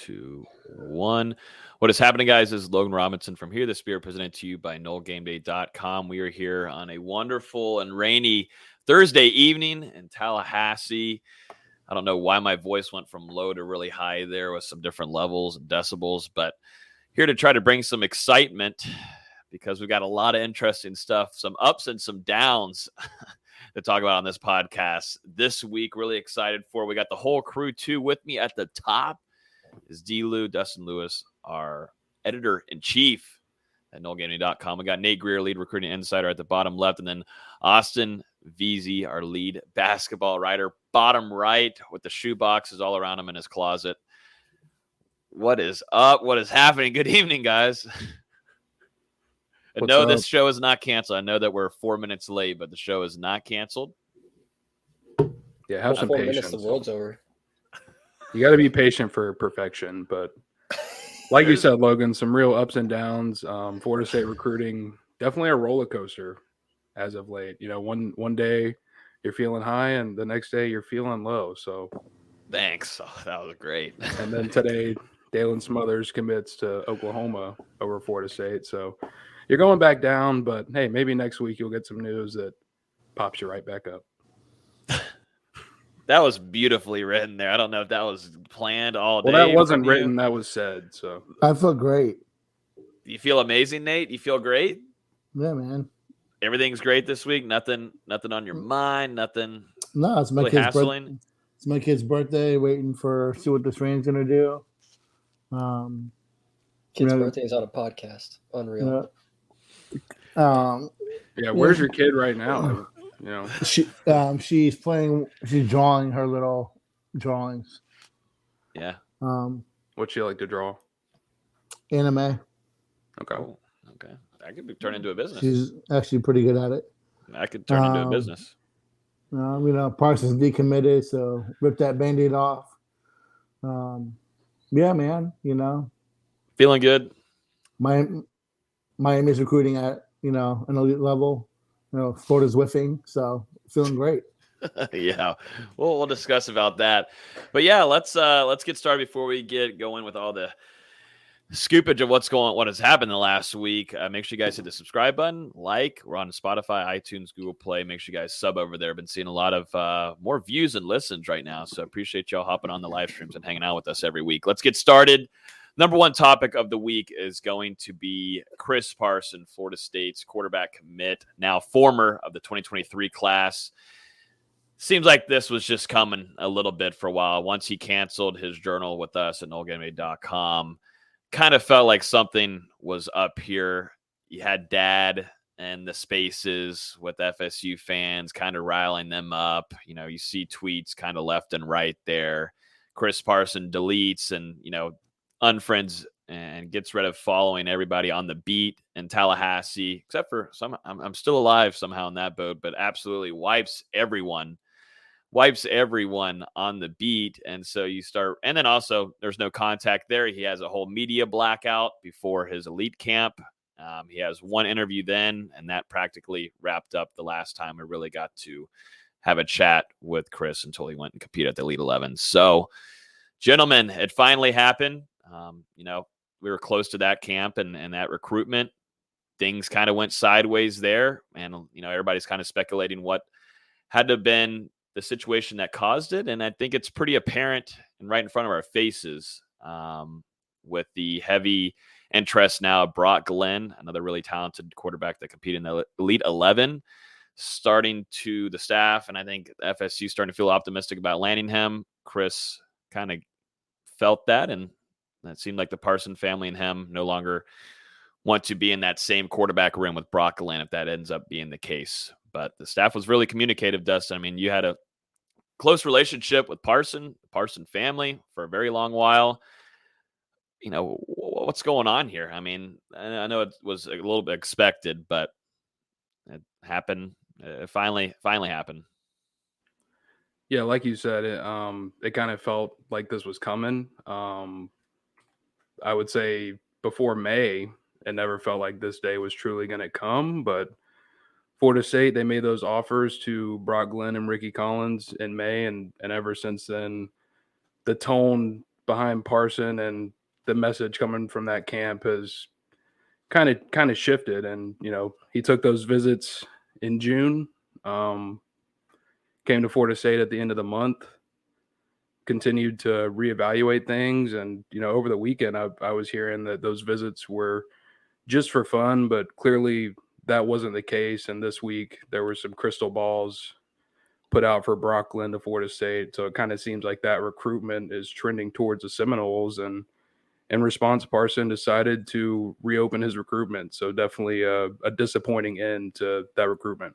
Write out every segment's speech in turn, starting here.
2, 1. What is happening, guys? This is Logan Robinson from Here the Spirit, presented to you by NoleGameDay.com. We are here on a wonderful and rainy Thursday evening in Tallahassee. I don't know why my voice went from low to really high there with some different levels and decibels, but here to try to bring some excitement because we've got a lot of interesting stuff, some ups and some downs to talk about on this podcast this week. Really excited for. We got the whole crew too. With me at the top is D-Lou, Dustin Lewis, our editor-in-chief at NoleGaming.com. We got Nate Greer, lead recruiting insider, at the bottom left, and then Austin Veazey, our lead basketball writer, bottom right, with the shoe boxes all around him in his closet. What is up? What is happening? Good evening, guys. No, this show is not canceled. I know that we're 4 minutes late, but the show is not canceled. Yeah, have some 4 patience. minutes, the world's over. You got to be patient for perfection. But like you said, Logan, some real ups and downs. Florida State recruiting, definitely a roller coaster as of late. You know, one day you're feeling high and the next day you're feeling low. So thanks. Oh, that was great. And then today, Dalen Smothers commits to Oklahoma over Florida State. So you're going back down, but hey, maybe next week you'll get some news that pops you right back up. That was beautifully written there. I don't know if that was planned all day. Well, that wasn't written. That was said. So I feel great. You feel amazing, Nate? You feel great? Yeah, man. Everything's great this week. Nothing on your mind. Nothing. No, it's my really kid's birthday. It's my kid's birthday. Waiting for see what this rain's gonna do. Kid's birthday is on a podcast. Unreal. Yeah, where's your kid right now? You know, she's drawing her little drawings. Yeah. What'd she like to draw? Anime. Okay. Oh, okay. That could be turned into a business. She's actually pretty good at it. That could turn into a business. Parsons decommitted, so rip that Band-Aid off. Yeah, man. Feeling good. Miami's recruiting at an elite level. Florida's whiffing, so feeling great. Yeah, we'll discuss about that. But yeah, let's get started before we get going with all the scoopage of what has happened the last week. Make sure you guys hit the subscribe button, like. We're on Spotify, iTunes, Google Play. Make sure you guys sub over there. I've been seeing a lot of more views and listens right now, so appreciate y'all hopping on the live streams and hanging out with us every week. Let's get started. Number one topic of the week is going to be Chris Parson, Florida State's quarterback commit, now former of the 2023 class. Seems like this was just coming a little bit for a while. Once he canceled his journal with us at NoleGameDay.com, kind of felt like something was up here. You had Dad and the spaces with FSU fans kind of riling them up. You see tweets kind of left and right there. Chris Parson deletes and, unfriends and gets rid of following everybody on the beat in Tallahassee, except for I'm still alive somehow in that boat, but absolutely wipes everyone on the beat. And so you start, and then also there's no contact there. He has a whole media blackout before his elite camp. He has one interview then, and that practically wrapped up the last time we really got to have a chat with Chris until he went and competed at the Elite 11. So, gentlemen, it finally happened. We were close to that camp and that recruitment. Things kind of went sideways there. And, everybody's kind of speculating what had to have been the situation that caused it. And I think it's pretty apparent and right in front of our faces with the heavy interest now of Brock Glenn, another really talented quarterback that competed in the Elite 11, starting to the staff. And I think FSU starting to feel optimistic about landing him. Chris kind of felt that, and it seemed like the Parson family and him no longer want to be in that same quarterback room with Brock Glenn if that ends up being the case. But the staff was really communicative, Dustin. I mean, you had a close relationship with the Parson family for a very long while. What's going on here? I mean, I know it was a little bit expected, but it happened. It finally happened. Yeah, like you said, it kind of felt like this was coming. I would say before May, it never felt like this day was truly going to come. But Florida State, they made those offers to Brock Glenn and Ricky Collins in May, and ever since then, the tone behind Parson and the message coming from that camp has kind of shifted. And, he took those visits in June, came to Florida State at the end of the month, continued to reevaluate things. And, over the weekend, I was hearing that those visits were just for fun, but clearly that wasn't the case. And this week there were some crystal balls put out for Brock Glenn to Florida State. So it kind of seems like that recruitment is trending towards the Seminoles. And in response, Parson decided to reopen his recruitment. So definitely a disappointing end to that recruitment.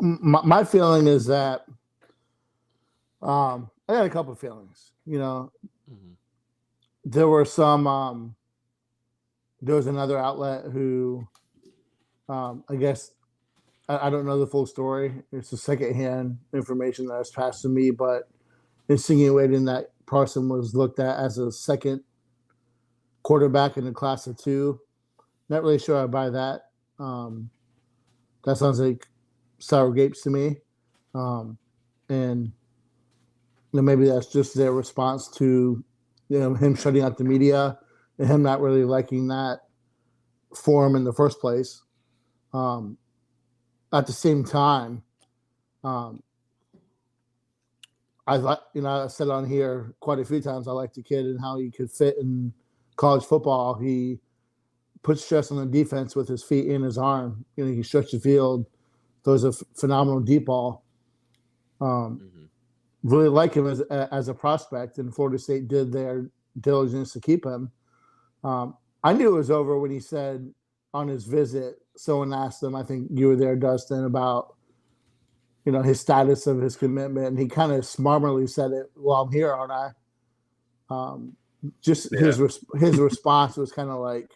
My feeling is that I got a couple of feelings. There were some. There was another outlet who, I guess, I don't know the full story. It's a secondhand information that was passed to me, but insinuating that Parson was looked at as a second quarterback in the class of 2. Not really sure I buy that. That sounds like sour grapes to me. And maybe that's just their response to him shutting out the media and him not really liking that forum in the first place. At the same time, I said on here quite a few times I like the kid and how he could fit in college football. He puts stress on the defense with his feet and his arm. He stretches the field, throws a phenomenal deep ball. Really like him as a prospect, and Florida State did their diligence to keep him. I knew it was over when he said on his visit, someone asked him, I think you were there, Dustin, about his status of his commitment, and he kind of smartly said it, well, I'm here, aren't I? His response was kind of like,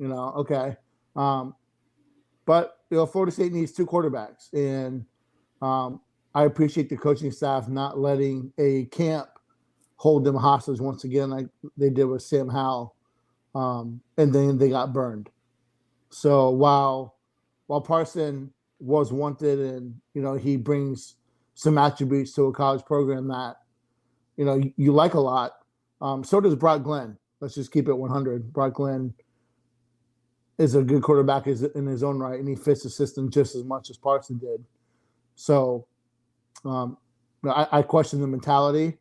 okay. But Florida State needs 2 quarterbacks, and I appreciate the coaching staff not letting a camp hold them hostage once again, like they did with Sam Howell, and then they got burned. So while Parson was wanted, and he brings some attributes to a college program that you like a lot, so does Brock Glenn. Let's just keep it 100. Brock Glenn is a good quarterback in his own right, and he fits the system just as much as Parson did. So I question the mentality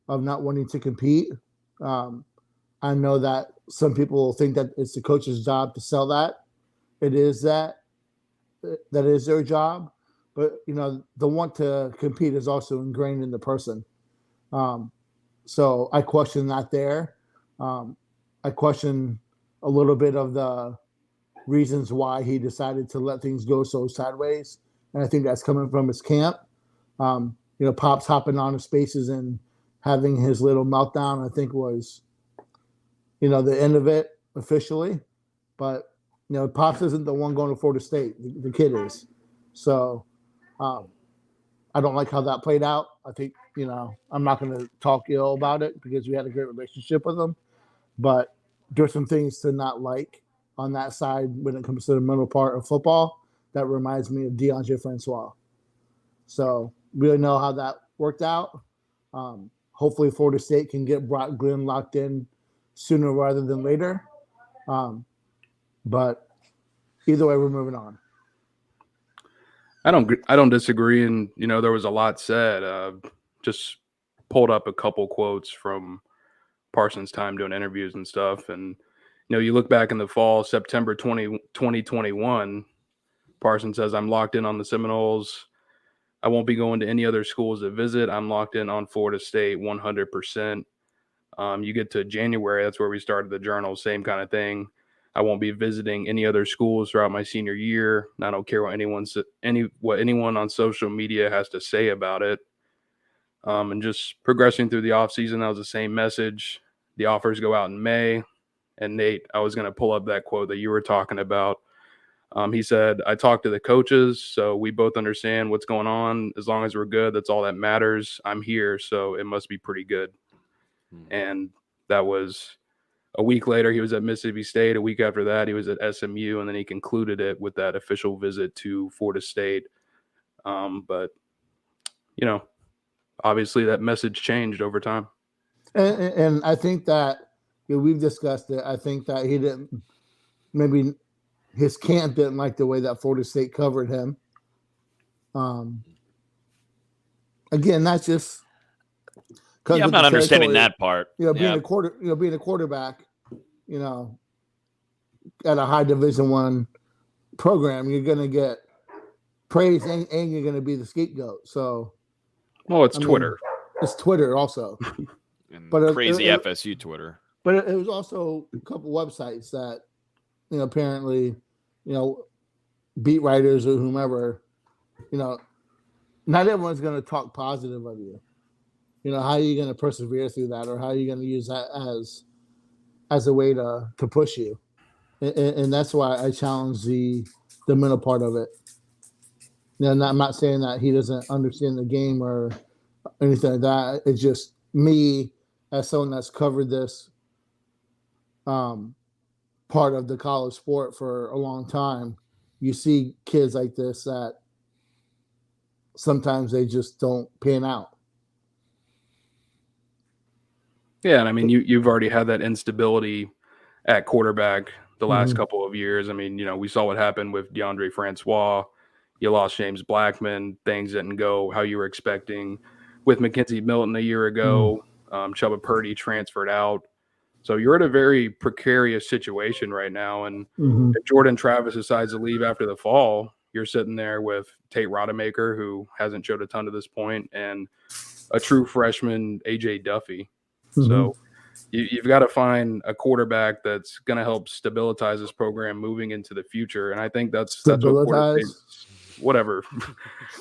of not wanting to compete. I know that some people think that it's the coach's job to sell that. It is that is their job, but the want to compete is also ingrained in the person. So I question that there. I question a little bit of the reasons why he decided to let things go so sideways, and I think that's coming from his camp. Pop's hopping on his spaces and having his little meltdown, I think was, the end of it officially. But, Pops isn't the one going to Florida State. The kid is. So I don't like how that played out. I think, I'm not going to talk ill about it because we had a great relationship with him. But there's some things to not like on that side when it comes to the middle part of football. That reminds me of DeAndre Francois. So we don't know how that worked out. Hopefully Florida State can get Brock Glenn locked in sooner rather than later. But either way, we're moving on. I don't disagree. And, there was a lot said. Just pulled up a couple quotes from Parsons' time doing interviews and stuff. And, you look back in the fall, September 2021, Parson says, I'm locked in on the Seminoles. I won't be going to any other schools to visit. I'm locked in on Florida State 100%. You get to January, that's where we started the journal, same kind of thing. I won't be visiting any other schools throughout my senior year. I don't care what anyone on social media has to say about it. And just progressing through the offseason, that was the same message. The offers go out in May. And Nate, I was going to pull up that quote that you were talking about. He said, I talked to the coaches, so we both understand what's going on. As long as we're good, that's all that matters. I'm here, so it must be pretty good. And that was a week later. He was at Mississippi State. A week after that, he was at SMU, and then he concluded it with that official visit to Florida State. But, obviously that message changed over time. And I think that we've discussed it. I think that he didn't, maybe his camp didn't like the way that Florida State covered him. Again, that's just I'm not understanding that part. Being a quarterback, at a high Division I program, you're going to get praise and you're going to be the scapegoat. So, well, it's Twitter. It's Twitter also, but crazy FSU Twitter. But it was also a couple websites that, apparently, beat writers or whomever, not everyone's going to talk positive of you. How are you going to persevere through that, or how are you going to use that as a way to push you? And that's why I challenge the mental part of it. I'm not saying that he doesn't understand the game or anything like that. It's just me, as someone that's covered this part of the college sport for a long time. You see kids like this that sometimes they just don't pan out. Yeah, and I mean, you've already had that instability at quarterback the last couple of years. I mean, we saw what happened with DeAndre Francois. You lost James Blackman. Things didn't go how you were expecting. With Mackenzie Milton a year ago, Chubba Purdy transferred out. So you're in a very precarious situation right now. And if Jordan Travis decides to leave after the fall, you're sitting there with Tate Rodemaker, who hasn't showed a ton to this point, and a true freshman, A.J. Duffy. So you've got to find a quarterback that's going to help stabilize this program moving into the future. And I think that's what Florida State's, whatever.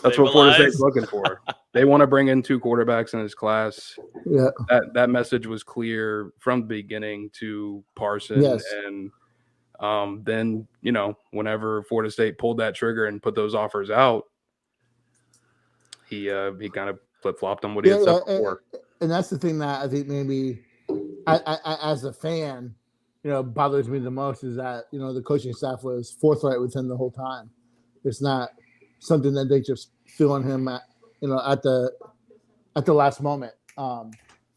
That's what Florida State's looking for. They want to bring in 2 quarterbacks in his class. Yeah. That message was clear from the beginning to Parson. Yes. And then, whenever Florida State pulled that trigger and put those offers out, he kind of flip-flopped on what he had said before. And that's the thing that I think maybe I as a fan, bothers me the most is that, the coaching staff was forthright with him the whole time. It's not something that they just threw on him at the last moment.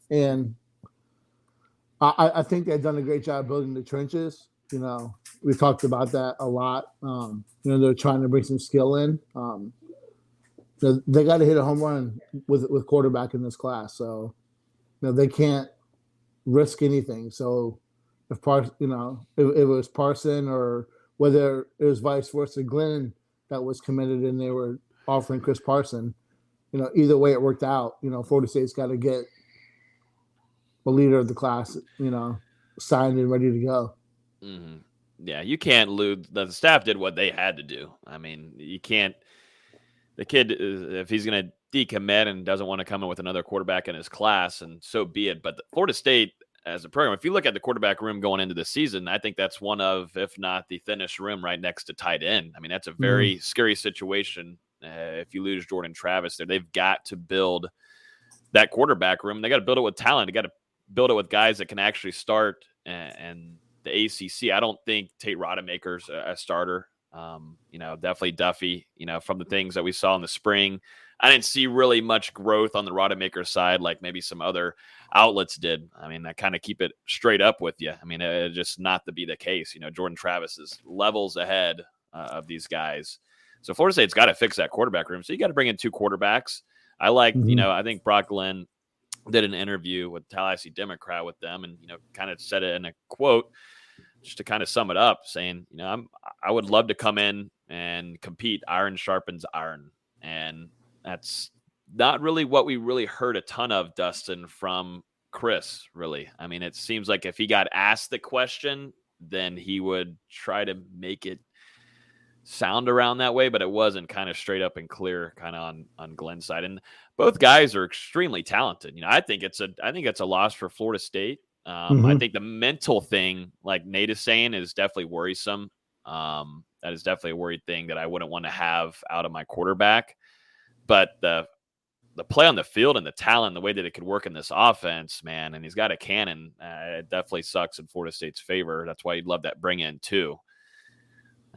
And I think they've done a great job building the trenches. We talked about that a lot. They're trying to bring some skill in. They got to hit a home run with quarterback in this class. So, they can't risk anything. So if if it was Parson or whether it was vice versa, Glenn that was committed and they were offering Chris Parson, either way it worked out. Florida State's got to get a leader of the class, signed and ready to go. Mm-hmm. Yeah, you can't lose. The staff did what they had to do. I mean, you can't. The kid, if he's going to decommit and doesn't want to come in with another quarterback in his class, and so be it. But Florida State, as a program, if you look at the quarterback room going into the season, I think that's one of, if not the thinnest room right next to tight end. I mean, that's a very scary situation if you lose Jordan Travis there. They've got to build that quarterback room. They got to build it with talent. They got to build it with guys that can actually start. And the ACC, I don't think Tate Rodemaker's a starter. Definitely Duffy, from the things that we saw in the spring. I didn't see really much growth on the Rodemaker side like maybe some other outlets did. I mean, I kind of keep it straight up with you. I mean, it's just not to be the case. Jordan Travis is levels ahead of these guys. So Florida State's got to fix that quarterback room. So you got to bring in 2 quarterbacks. I like, I think Brock Glenn did an interview with Tallahassee Democrat with them and, kind of said it in a quote just to kind of sum it up, saying, I would love to come in and compete. Iron sharpens iron. And that's not really what we really heard a ton of, Dustin, from Chris, really. I mean, it seems like if he got asked the question, then he would try to make it sound around that way, but it wasn't kind of straight up and clear kind of on Glenn's side. And both guys are extremely talented. I think it's a loss for Florida State. I think the mental thing, like Nate is saying, is definitely worrisome. That is definitely a worried thing that I wouldn't want to have out of my quarterback. But the play on the field and the talent, the way that it could work in this offense, man, and he's got a cannon, it definitely sucks in Florida State's favor. That's why you'd love that bring in too.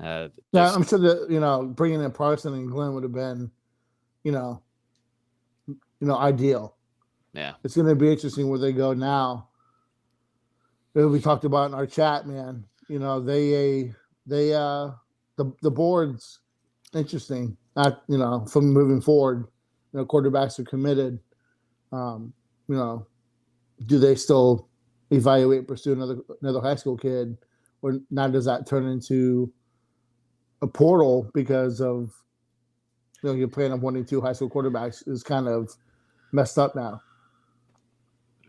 Yeah, I'm sure that, bringing in Parson and Glenn would have been, ideal. Yeah. It's going to be interesting where they go now. We talked about in our chat, man. The board's interesting. From moving forward, quarterbacks are committed. Do they still evaluate and pursue another high school kid, or now does that turn into a portal because of your plan of wanting 2 high school quarterbacks is kind of messed up now?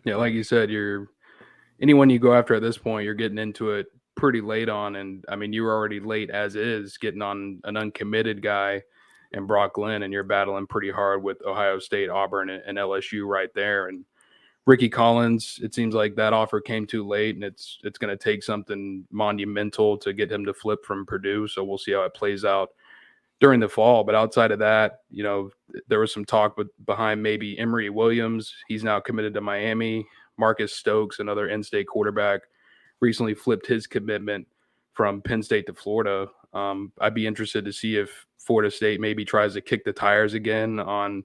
Yeah, like you said, anyone you go after at this point, you're getting into it pretty late on. And I mean, you were already late as is, getting on an uncommitted guy and Brock Glenn, and you're battling pretty hard with Ohio State, Auburn, and LSU right there. And Ricky Collins, it seems like that offer came too late, and it's going to take something monumental to get him to flip from Purdue. So we'll see how it plays out during the fall. But outside of that, there was some talk behind maybe Emory Williams. He's now committed to Miami. Marcus Stokes, another in-state quarterback, recently flipped his commitment from Penn State to Florida. I'd be interested to see if Florida State maybe tries to kick the tires again on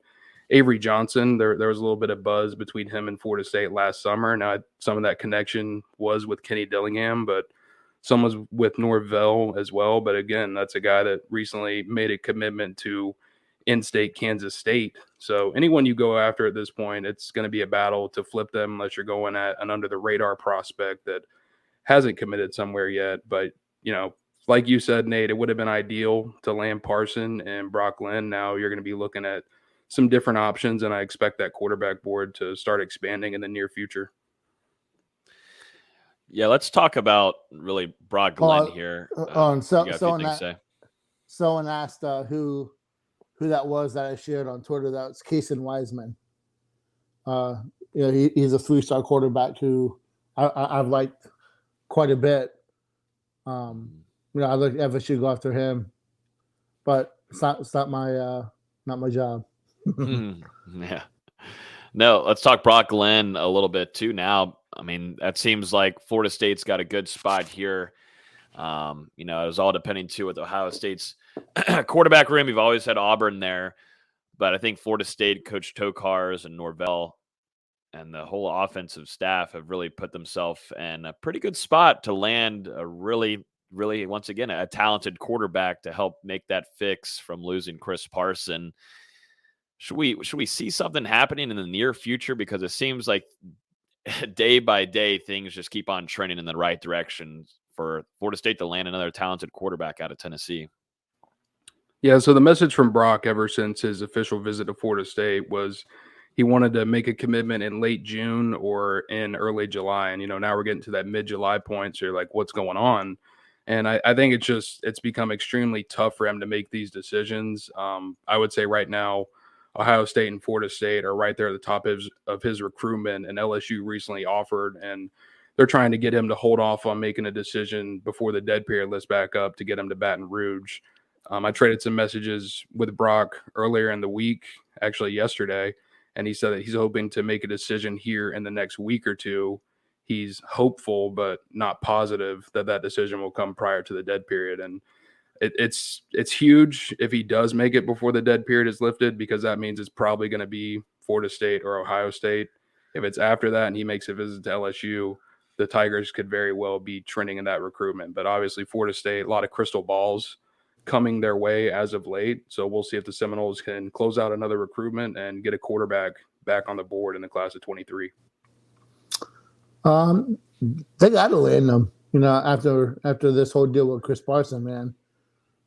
Avery Johnson. There was a little bit of buzz between him and Florida State last summer. Now, some of that connection was with Kenny Dillingham, but some was with Norvell as well. But again, that's a guy that recently made a commitment to in-state Kansas State. So anyone you go after at this point, it's going to be a battle to flip them unless you're going at an under-the-radar prospect that hasn't committed somewhere yet. But, like you said, Nate, it would have been ideal to land Parson and Brock Glenn. Now you're going to be looking at some different options, and I expect that quarterback board to start expanding in the near future. Yeah, let's talk about really Brock Glenn here. Someone asked who that was that I shared on Twitter. That was Kason Wiseman. He's a 3-star quarterback who I've liked quite a bit. I look at FSU go after him, but it's not my job. Yeah. No, let's talk Brock Glenn a little bit too now. I mean, that seems like Florida State's got a good spot here. It was all depending too with Ohio State's quarterback room. You've always had Auburn there, but I think Florida State, Coach Tokars and Norvell and the whole offensive staff have really put themselves in a pretty good spot to land a really, once again, a talented quarterback to help make that fix from losing Chris Parson. Should we see something happening in the near future? Because it seems like day by day, things just keep on trending in the right direction for Florida State to land another talented quarterback out of Tennessee. Yeah, so the message from Brock ever since his official visit to Florida State was he wanted to make a commitment in late June or in early July. And, now we're getting to that mid-July point. So you're like, what's going on? And I think it's become extremely tough for him to make these decisions. I would say right now, Ohio State and Florida State are right there at the top of his recruitment, and LSU recently offered, and they're trying to get him to hold off on making a decision before the dead period lifts back up to get him to Baton Rouge. I traded some messages with Brock earlier in the week, actually yesterday, and he said that he's hoping to make a decision here in the next week or two. He's hopeful, but not positive that decision will come prior to the dead period. And it's huge if he does make it before the dead period is lifted, because that means it's probably going to be Florida State or Ohio State. If it's after that and he makes a visit to LSU, the Tigers could very well be trending in that recruitment. But obviously Florida State, a lot of crystal balls coming their way as of late. So we'll see if the Seminoles can close out another recruitment and get a quarterback back on the board in the class of 23. They got to land them, after this whole deal with Chris Parson, man.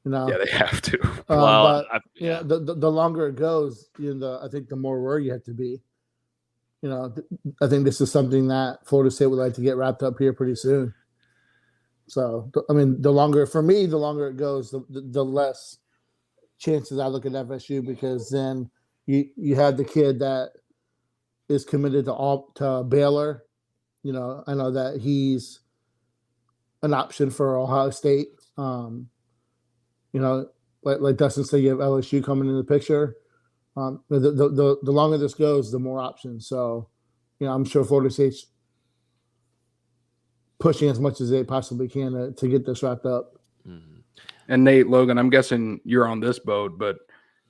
Yeah, they have to. The longer it goes, I think the more worried you have to be. I think this is something that Florida State would like to get wrapped up here pretty soon. So, I mean, the longer it goes, the less chances I look at FSU, because then you have the kid that is committed to Baylor. I know that he's an option for Ohio State. Like Dustin said, you have LSU coming in the picture. The longer this goes, the more options. So, I'm sure Florida State's pushing as much as they possibly can to get this wrapped up. Mm-hmm. And Nate, Logan, I'm guessing you're on this boat, but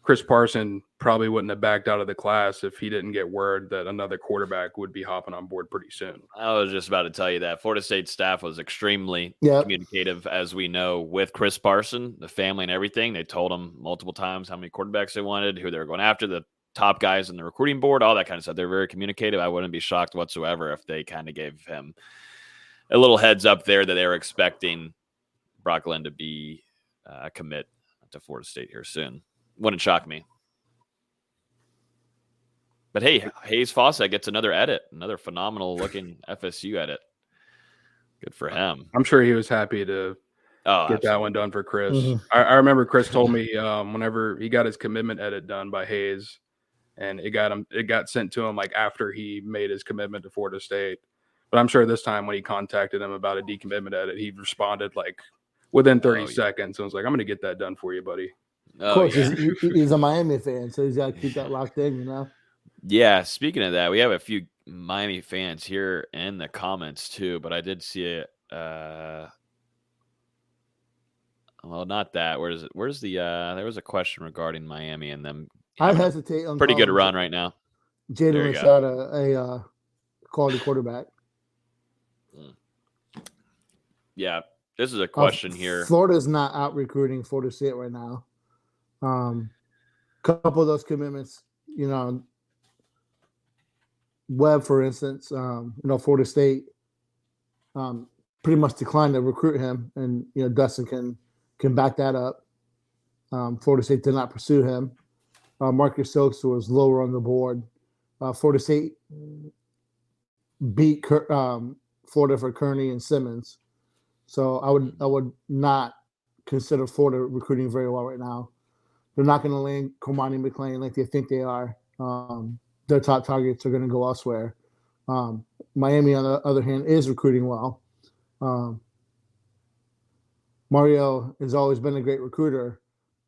Chris Parson probably wouldn't have backed out of the class if he didn't get word that another quarterback would be hopping on board pretty soon. I was just about to tell you that Florida State staff was extremely communicative, as we know, with Chris Parson, the family and everything. They told him multiple times how many quarterbacks they wanted, who they were going after, the top guys in the recruiting board, all that kind of stuff. They're very communicative. I wouldn't be shocked whatsoever if they kind of gave him a little heads up there that they were expecting Brock Glenn to be a commit to Florida State here soon. Wouldn't shock me. But hey, Hayes Fawcett gets another edit, another phenomenal looking FSU edit. Good for him. I'm sure he was happy to get that one done for Chris. Mhm. I remember Chris told me whenever he got his commitment edit done by Hayes, and it got sent to him like after he made his commitment to Florida State. But I'm sure this time when he contacted him about a decommitment edit, he responded like within 30 seconds. And was like, I'm going to get that done for you, buddy. Of course, he's a Miami fan, so he's got to keep that locked in, you know? Yeah, speaking of that, we have a few Miami fans here in the comments too, but I did see it. Well, not that. Where's the there was a question regarding Miami and them. I hesitate on pretty good run right now. Jaden Rashada a quality quarterback. Yeah, this is a question here. Florida's not out recruiting Florida State right now. Couple of those commitments, you know, Webb, for instance, Florida State pretty much declined to recruit him, and Dustin can back that up. Florida State did not pursue him. Marcus Stokes was lower on the board. Florida State beat Florida for Kearney and Simmons, so I would not consider Florida recruiting very well right now. They're not going to land Cormani McClain like they think they are. Their top targets are going to go elsewhere. Miami, on the other hand, is recruiting well. Mario has always been a great recruiter.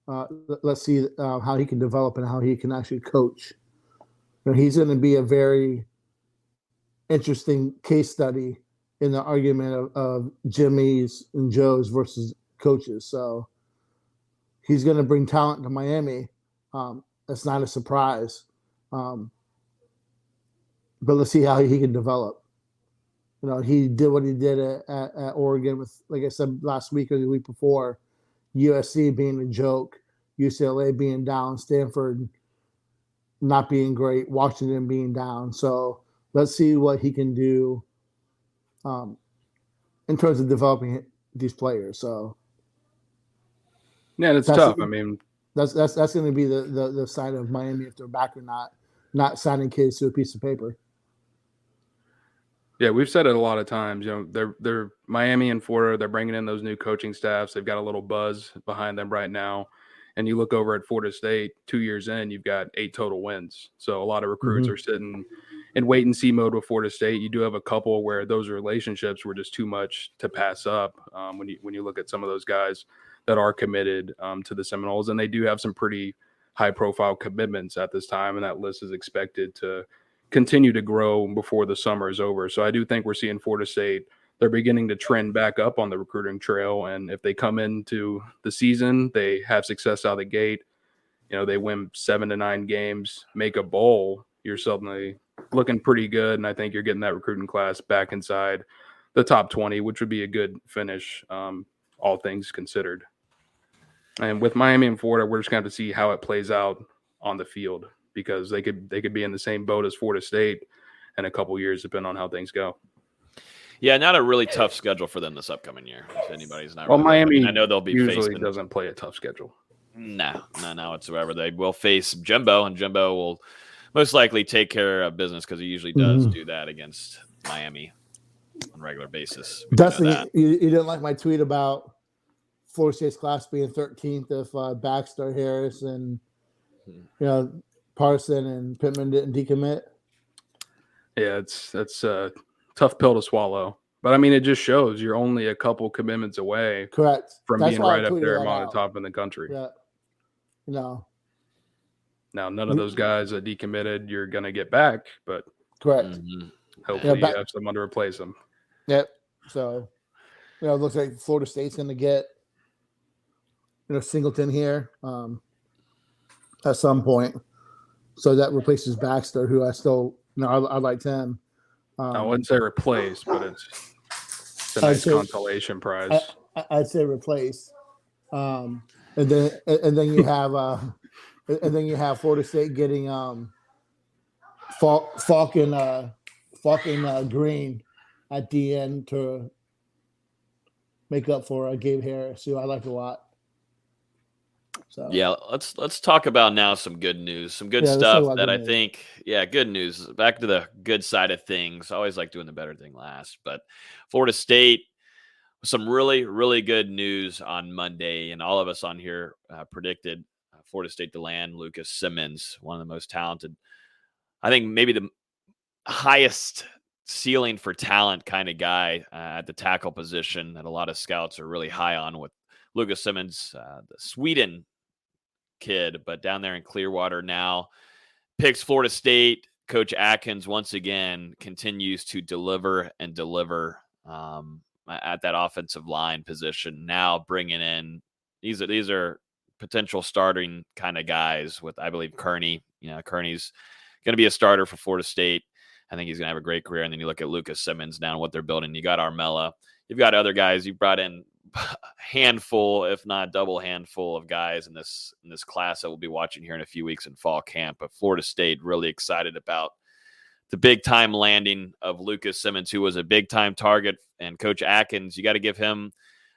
Let's see how he can develop and how he can actually coach. He's going to be a very interesting case study in the argument of Jimmy's and Joe's versus coaches. So he's going to bring talent to Miami. That's not a surprise. But let's see how he can develop. He did what he did at Oregon with, like I said, last week or the week before, USC being a joke, UCLA being down, Stanford not being great, Washington being down. So let's see what he can do in terms of developing these players. So yeah, that's tough. I mean, that's going to be the side of Miami if they're back or not signing kids to a piece of paper. Yeah, we've said it a lot of times. They're Miami and Florida. They're bringing in those new coaching staffs. They've got a little buzz behind them right now. And you look over at Florida State, 2 years in, you've got 8 total wins. So a lot of recruits are sitting in wait and see mode with Florida State. You do have a couple where those relationships were just too much to pass up. When you look at some of those guys that are committed to the Seminoles, and they do have some pretty high profile commitments at this time, and that list is expected to continue to grow before the summer is over. So I do think we're seeing Florida State, they're beginning to trend back up on the recruiting trail. And if they come into the season, they have success out of the gate, they win 7 to 9 games, make a bowl, you're suddenly looking pretty good. And I think you're getting that recruiting class back inside the top 20, which would be a good finish, all things considered. And with Miami and Florida, we're just going to have to see how it plays out on the field, because they could be in the same boat as Florida State in a couple years, depending on how things go. Yeah, not a really tough schedule for them this upcoming year. If anybody's not, well, Miami, I know they'll be usually doesn't play a tough schedule. No whatsoever. They will face Jimbo, and Jimbo will most likely take care of business because he usually does do that against Miami on a regular basis. Dustin, you didn't like my tweet about Florida State's class being 13th if Baxter, Harris, and Parson and Pittman didn't decommit. Yeah, that's a tough pill to swallow. But I mean, it just shows you're only a couple commitments away. Correct. From being right up there among the top in the country. Yeah. No. Now, none of those guys that decommitted, you're going to get back, but correct. Hopefully you have someone to replace them. Yep. So, it looks like Florida State's going to get, Singleton here. at some point. So that replaces Baxter, who I still, I liked him. I wouldn't say replace, but it's a nice consolation prize. I'd say replace. And then you have Florida State getting Falcon Green at the end to make up for Gabe Harris, who I like a lot. So yeah, let's talk about now some good news, some good stuff that I think. Yeah, good news. Back to the good side of things. I always like doing the better thing last, but Florida State, some really, really good news on Monday, and all of us on here predicted Florida State to land Lucas Simmons, one of the most talented. I think maybe the highest ceiling for talent kind of guy at the tackle position that a lot of scouts are really high on with Lucas Simmons, the Sweden kid, but down there in Clearwater now. Picks Florida State. Coach Atkins once again continues to deliver and deliver at that offensive line position. Now bringing in these are potential starting kind of guys with, I believe, Kearney. Kearney's going to be a starter for Florida State. I think he's going to have a great career. And then you look at Lucas Simmons now and what they're building. You got Armella. You've got other guys. You brought in handful, if not double handful of guys in this class that we'll be watching here in a few weeks in fall camp. But Florida State really excited about the big time landing of Lucas Simmons, who was a big time target. And Coach Atkins, you got to give him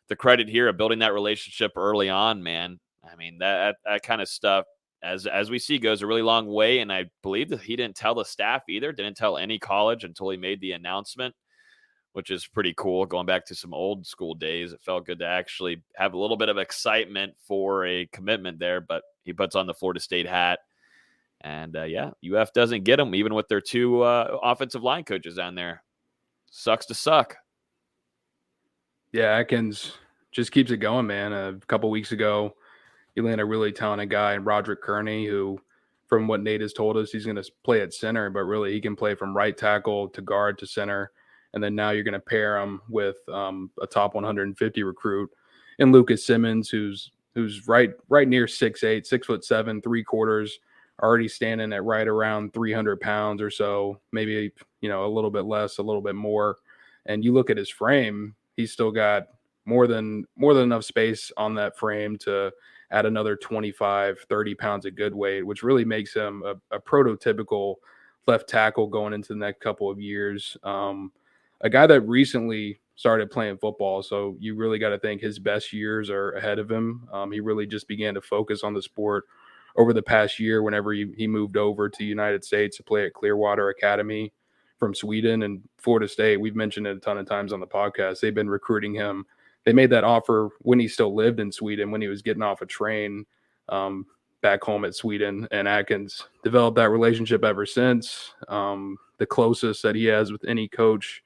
the credit here of building that relationship early on, man. I mean, that kind of stuff, as we see, goes a really long way. And I believe that he didn't tell the staff either, didn't tell any college until he made the announcement, which is pretty cool. Going back to some old school days, it felt good to actually have a little bit of excitement for a commitment there, but he puts on the Florida State hat. And UF doesn't get him, even with their two offensive line coaches down there. Sucks to suck. Yeah, Atkins just keeps it going, man. A couple weeks ago, he landed a really talented guy in Roderick Kearney, who, from what Nate has told us, he's going to play at center, but really he can play from right tackle to guard to center. And then now you're going to pair him with a top 150 recruit in Lucas Simmons, who's right near 6'8", 6'7", 3/4, already standing at right around 300 pounds or so, maybe a little bit less, a little bit more. And you look at his frame, he's still got more than enough space on that frame to add another 25, 30 pounds of good weight, which really makes him a prototypical left tackle going into the next couple of years. A guy that recently started playing football, so you really got to think his best years are ahead of him. He really just began to focus on the sport over the past year whenever he moved over to the United States to play at Clearwater Academy from Sweden. And Florida State, we've mentioned it a ton of times on the podcast, they've been recruiting him. They made that offer when he still lived in Sweden, when he was getting off a train back home at Sweden. And Atkins developed that relationship ever since, the closest that he has with any coach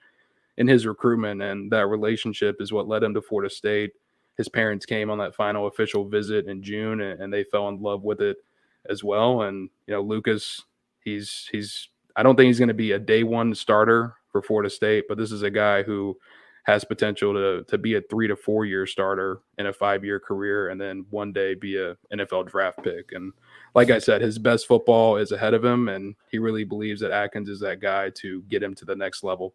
in his recruitment, and that relationship is what led him to Florida State. His parents came on that final official visit in June, and they fell in love with it as well. And Lucas, he's I don't think he's going to be a day one starter for Florida State, but this is a guy who has potential to be a 3 to 4 year starter in a 5-year career, and then one day be a NFL draft pick. And like I said, his best football is ahead of him, and he really believes that Atkins is that guy to get him to the next level.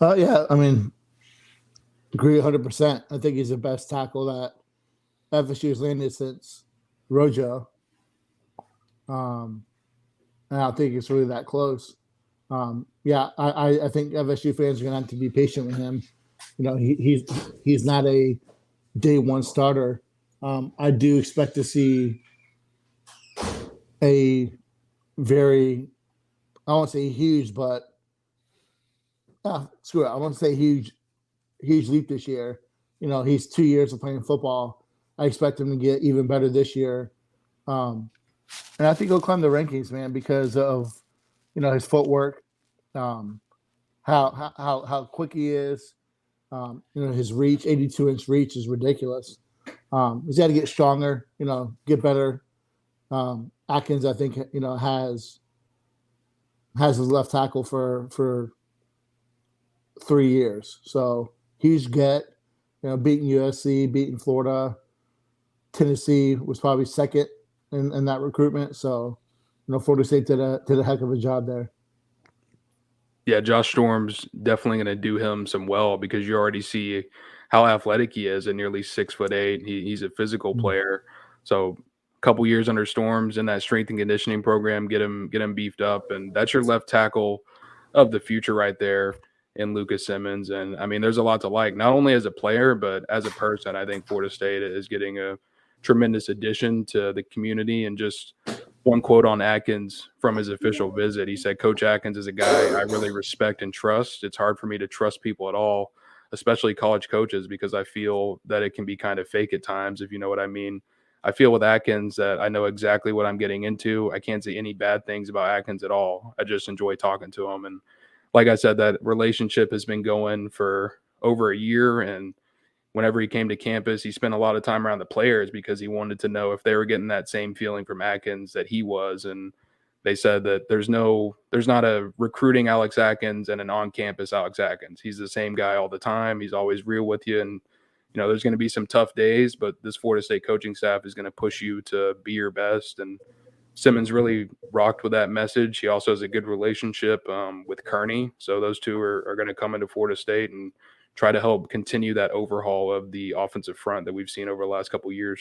Yeah, I mean, agree 100%. I think he's the best tackle that FSU's landed since Rojo. And I don't think it's really that close. I think FSU fans are going to have to be patient with him. He's not a day one starter. I do expect to see a very, I won't say huge, but screw it. I won't say huge leap this year. He's 2 years of playing football. I expect him to get even better this year. And I think he'll climb the rankings, man, because of, his footwork, how quick he is. His reach, 82-inch reach is ridiculous. He's got to get stronger, get better. Atkins, I think, has his left tackle for 3 years. So huge get, beating USC, beating Florida. Tennessee was probably second in that recruitment. So, Florida State did a heck of a job there. Yeah, Josh Storm's definitely going to do him some well because you already see how athletic he is at nearly 6'8". He's a physical player. So a couple years under Storms in that strength and conditioning program, get him beefed up, and that's your left tackle of the future right there in Lucas Simmons. And I mean, there's a lot to like, not only as a player but as a person. I think Florida State is getting a tremendous addition to the community. And just one quote on Atkins from his official visit. He said, "Coach Atkins is a guy I really respect and trust. It's hard for me to trust people at all, especially college coaches, because I feel that it can be kind of fake at times, if you know what I mean. I feel with Atkins that I know exactly what I'm getting into. I can't say any bad things about Atkins at all. I just enjoy talking to him." And like I said, that relationship has been going for over a year. And whenever he came to campus, he spent a lot of time around the players because he wanted to know if they were getting that same feeling from Atkins that he was. And they said that there's not a recruiting Alex Atkins and an on-campus Alex Atkins. He's the same guy all the time. He's always real with you. And, there's going to be some tough days, but this Florida State coaching staff is going to push you to be your best. And Simmons really rocked with that message. He also has a good relationship with Kearney. So those two are going to come into Florida State and try to help continue that overhaul of the offensive front that we've seen over the last couple of years.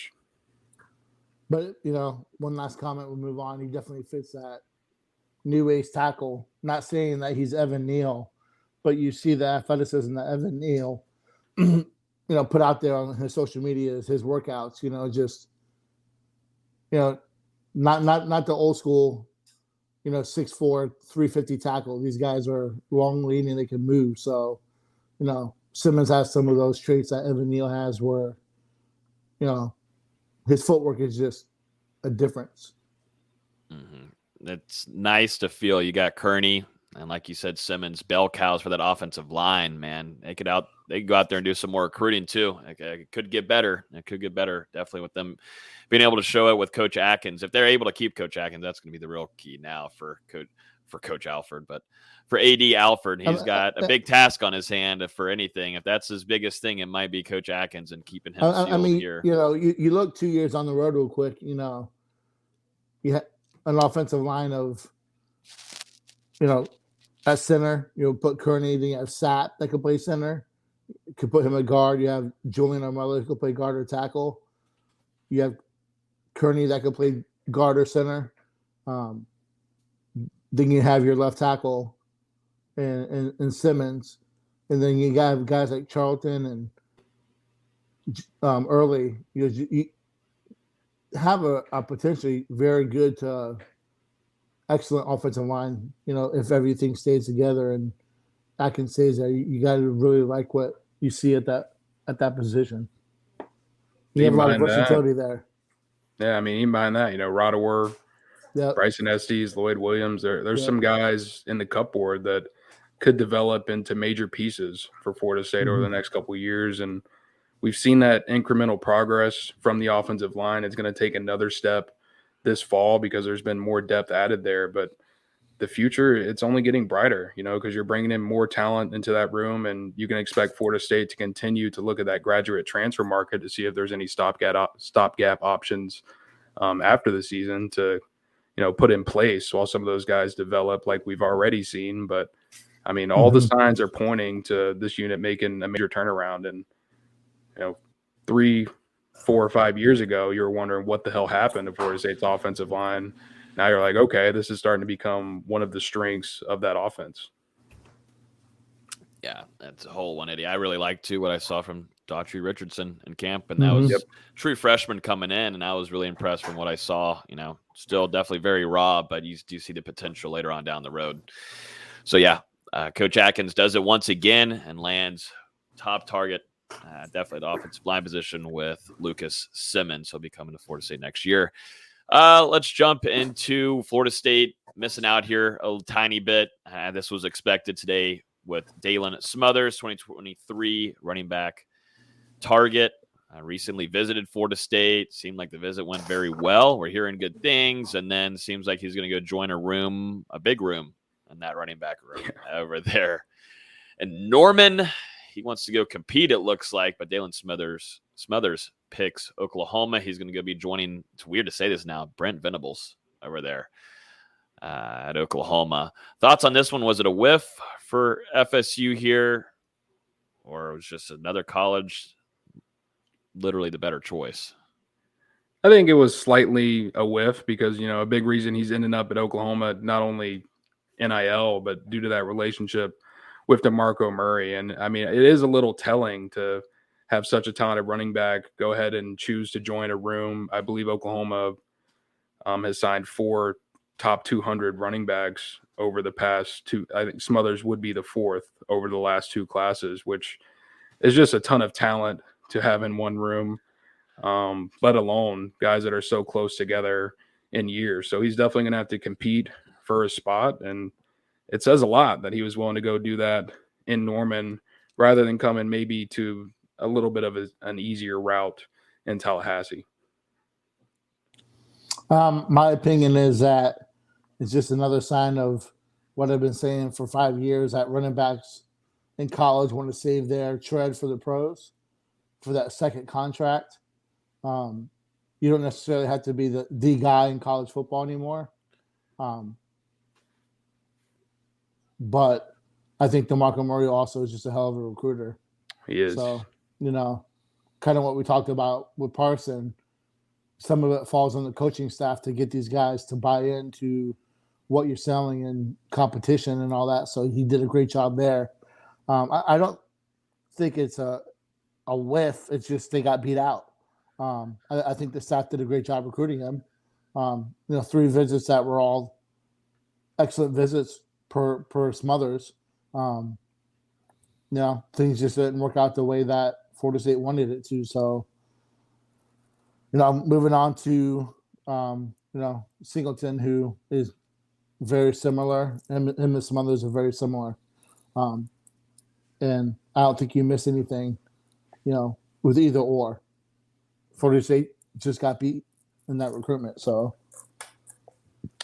But, one last comment, we'll move on. He definitely fits that new ace tackle. Not saying that he's Evan Neal, but you see the athleticism that Evan Neal, put out there on his social media, his workouts, not the old school, 6'4", 350 tackle. These guys are long leaning, they can move. So, Simmons has some of those traits that Evan Neal has where, his footwork is just a difference. Mm-hmm. It's nice to feel you got Kearney and, like you said, Simmons, bell cows for that offensive line, man. They could go out there and do some more recruiting too. It could get better. It could get better, definitely, with them being able to show it with Coach Atkins. If they're able to keep Coach Atkins, that's going to be the real key now for Coach Alford. But for AD Alford, he's got a big task on his hand. If for anything, if that's his biggest thing, it might be Coach Atkins and keeping him sealed here. You look 2 years on the road real quick. You had an offensive line of, at center, put Kearney. Then you have Sapp that could play center. You could put him at guard. You have Julian Armella who could play guard or tackle. You have Kearney that could play guard or center. Then you have your left tackle and Simmons. And then you got guys like Charlton and Early. You have a potentially very good to excellent offensive line, if everything stays together and Atkins stays there. You got to really like what you see at that position. You have a lot of versatility there. Yeah, I mean, even behind that, Rotower, Bryson Estes, Lloyd Williams, there's some guys in the cupboard that could develop into major pieces for Florida State over the next couple of years. And we've seen that incremental progress from the offensive line. It's going to take another step this fall because there's been more depth added there. But the future, it's only getting brighter, because you're bringing in more talent into that room, and you can expect Florida State to continue to look at that graduate transfer market to see if there's any stopgap options after the season to, put in place while some of those guys develop like we've already seen. But, I mean, all the signs are pointing to this unit making a major turnaround. And, 3, 4, or 5 years ago, you were wondering what the hell happened to Florida State's offensive line. Now you're like, okay, this is starting to become one of the strengths of that offense. Yeah, that's a whole 180. I really liked, too, what I saw from Daughtry Richardson in camp, and that was true freshman coming in, and I was really impressed from what I saw. Still definitely very raw, but you do see the potential later on down the road. So, yeah, Coach Atkins does it once again and lands top target, definitely the offensive line position with Lucas Simmons. He'll be coming to Florida State next year. Let's jump into Florida State missing out here a tiny bit. This was expected today with Dalen Smothers, 2023 running back target. Recently visited Florida State. Seemed like the visit went very well. We're hearing good things. And then seems like he's going to go join a big room in that running back room over there. And Norman, he wants to go compete, it looks like. But Dalen Smothers picks Oklahoma. He's going to go be joining, it's weird to say this now, Brent Venables over there at Oklahoma. Thoughts on this one? Was it a whiff for FSU here, or it was just another college, literally the better choice? I think it was slightly a whiff because, a big reason he's ending up at Oklahoma, not only NIL, but due to that relationship with DeMarco Murray. And I mean, it is a little telling to have such a talented running back go ahead and choose to join a room. I believe Oklahoma has signed 4 top 200 running backs over the past 2. I think Smothers would be the 4th over the last 2 classes, which is just a ton of talent to have in one room, let alone guys that are so close together in years. So he's definitely going to have to compete for a spot. And it says a lot that he was willing to go do that in Norman rather than coming maybe to a little bit of an easier route in Tallahassee. My opinion is that it's just another sign of what I've been saying for 5 years, that running backs in college want to save their tread for the pros, for that second contract. You don't necessarily have to be the guy in college football anymore. But I think DeMarco Murray also is just a hell of a recruiter. He is. So, kind of what we talked about with Parson, some of it falls on the coaching staff to get these guys to buy into what you're selling in competition and all that. So he did a great job there. I don't think it's a whiff. It's just they got beat out. I think the staff did a great job recruiting him. 3 visits that were all excellent visits per Smothers. Things just didn't work out the way that Florida State wanted it to. So, moving on to, Singleton, who is very similar. Him and Smothers are very similar. And I don't think you miss anything, with either or. Florida State just got beat in that recruitment. So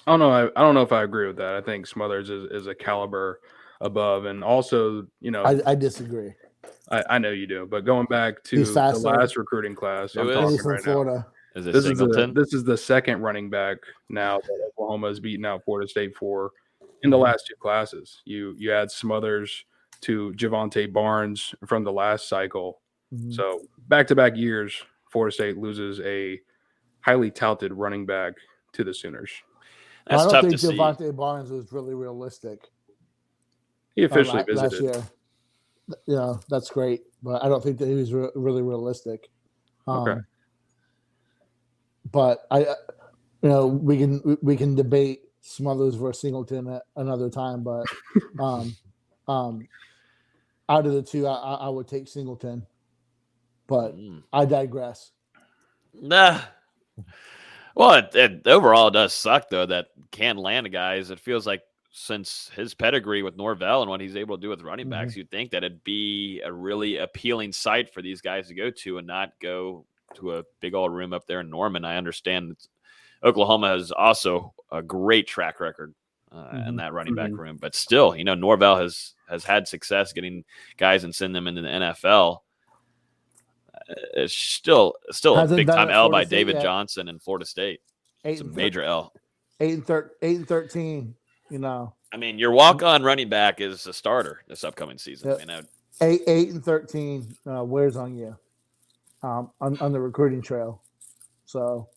I don't know if I agree with that. I think Smothers is a caliber above, and also, I disagree. I know you do, but going back to the last recruiting class, I'm talking right Florida. now. Is it Singleton? This is the second running back now that Oklahoma has beaten out Florida State for in the last 2 classes. You add Smothers to Javonte Barnes from the last cycle. Mm-hmm. So back-to-back years, Florida State loses a highly touted running back to the Sooners. That's I don't tough think to see. Javonte Barnes was really realistic. He officially last visited. year. That's great, but I don't think that he was really realistic. Okay. But we can debate Smothers versus Singleton at another time. But out of the 2, I would take Singleton. But I digress. Nah. Well, it overall does suck, though, that can't land guys. It feels like since his pedigree with Norvell and what he's able to do with running backs, you'd think that it'd be a really appealing site for these guys to go to and not go to a big old room up there in Norman. I understand that Oklahoma has also a great track record in that running back room. But still, Norvell has had success getting guys and sending them into the NFL. It's still a big time L by David Johnson and Florida State. It's a major L. 8-13. I mean, your walk-on running back is a starter this upcoming season. 8-13 wears on you on the recruiting trail. So,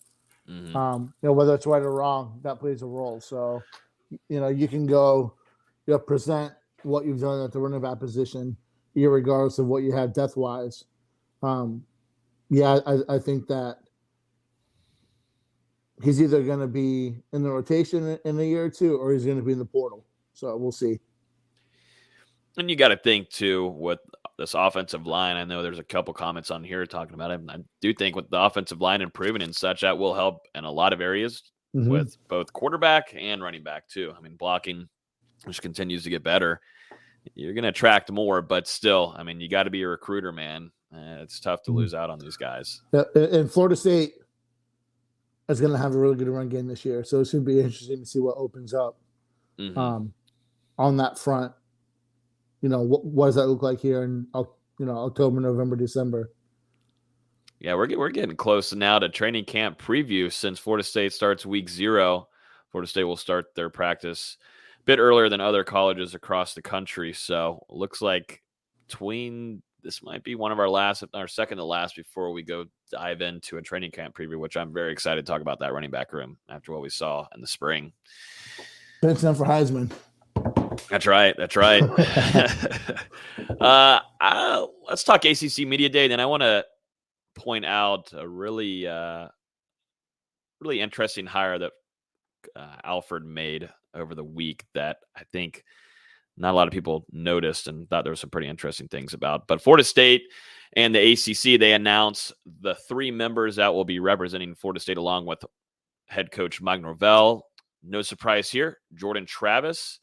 whether it's right or wrong, that plays a role. So, you can go, present what you've done at the running back position, irregardless of what you have depth-wise. I think that he's either going to be in the rotation in a year or 2, or he's going to be in the portal. So we'll see. And you got to think, too, with this offensive line. I know there's a couple comments on here talking about it. I do think with the offensive line improving and such, that will help in a lot of areas with both quarterback and running back, too. I mean, blocking, which continues to get better. You're going to attract more, but still, I mean, you got to be a recruiter, man. It's tough to lose out on these guys. Yeah, and Florida State is going to have a really good run game this year, so it's going to be interesting to see what opens up on that front. What does that look like here in October, November, December. Yeah, we're getting close now to training camp preview since Florida State starts week 0. Florida State will start their practice a bit earlier than other colleges across the country. So looks like this might be one of our last, if not our second to last, before we go dive into a training camp preview, which I'm very excited to talk about that running back room after what we saw in the spring. Bench them for Heisman. That's right. Let's talk ACC Media Day. Then I want to point out a really interesting hire that Alfred made over the week that I think not a lot of people noticed and thought there were some pretty interesting things about. But Florida State and the ACC, they announced the 3 members that will be representing Florida State along with head coach Mike Norvell. No surprise here. Jordan Travis.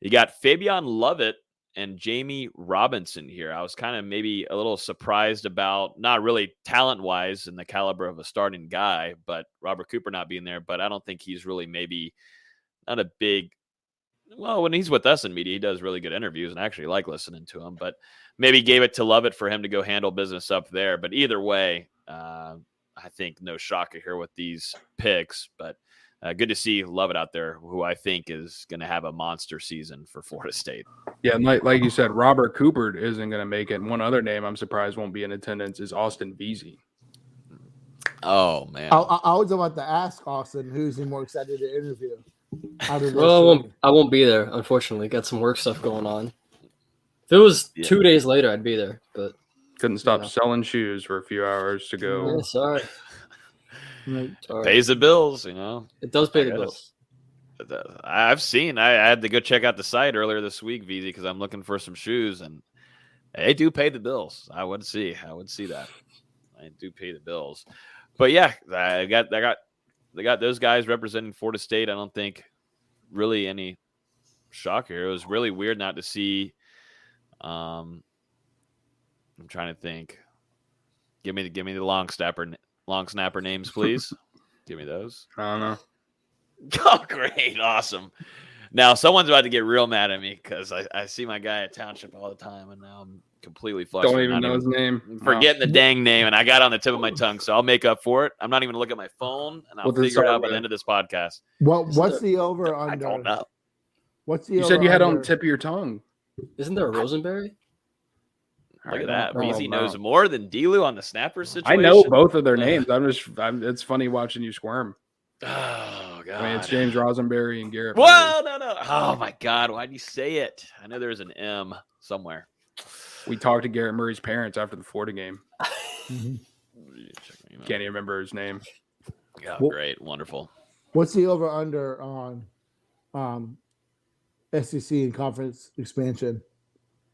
You got Fabian Lovett and Jamie Robinson here. I was kind of maybe a little surprised about, not really talent-wise and the caliber of a starting guy, but Robert Cooper not being there. But I don't think he's really maybe not a big – well, when he's with us in media, he does really good interviews, and I actually like listening to him. But maybe gave it to Lovett for him to go handle business up there. But either way, I think no shocker here with these picks. But good to see Lovett out there, who I think is going to have a monster season for Florida State. Yeah, and like you said, Robert Cooper isn't going to make it. And one other name I'm surprised won't be in attendance is Austin Veazey. Oh, man. I was about to ask Austin who's he more excited to interview. Well, I won't be there, unfortunately. Got some work stuff going on. If it was 2 days later, I'd be there. But couldn't stop selling shoes for a few hours to go. Yeah, sorry. Pays the bills, It does pay the bills. I've seen. I had to go check out the site earlier this week, VZ, because I'm looking for some shoes, and they do pay the bills. I would see that. They do pay the bills. But yeah, they got those guys representing Florida State. I don't think really any shock here. It was really weird not to see. I'm trying to think. Give me the long snapper names, please. Give me those. I don't know. Oh, great. Awesome. Now, someone's about to get real mad at me because I see my guy at Township all the time, and now I'm completely flustered. Don't even know his name. Forgetting the dang name, and I got it on the tip of my tongue, so I'll make up for it. I'm not even going to look at my phone, and I'll figure it out by the end of this podcast. What's the over under? I don't know. What's the You said you had it on the tip of your tongue. Isn't there a Rosenberry? Look at that. BZ knows more than Delu on the snapper situation. I know both of their names. It's funny watching you squirm. Oh, God. I mean, it's James Rosenberry and Garrett. Well, no. Oh, my God. Why'd you say it? I know there's an M somewhere. We talked to Garrett Murray's parents after the Florida game. Can't even remember his name. Yeah, great. Wonderful. What's the over under on SEC and conference expansion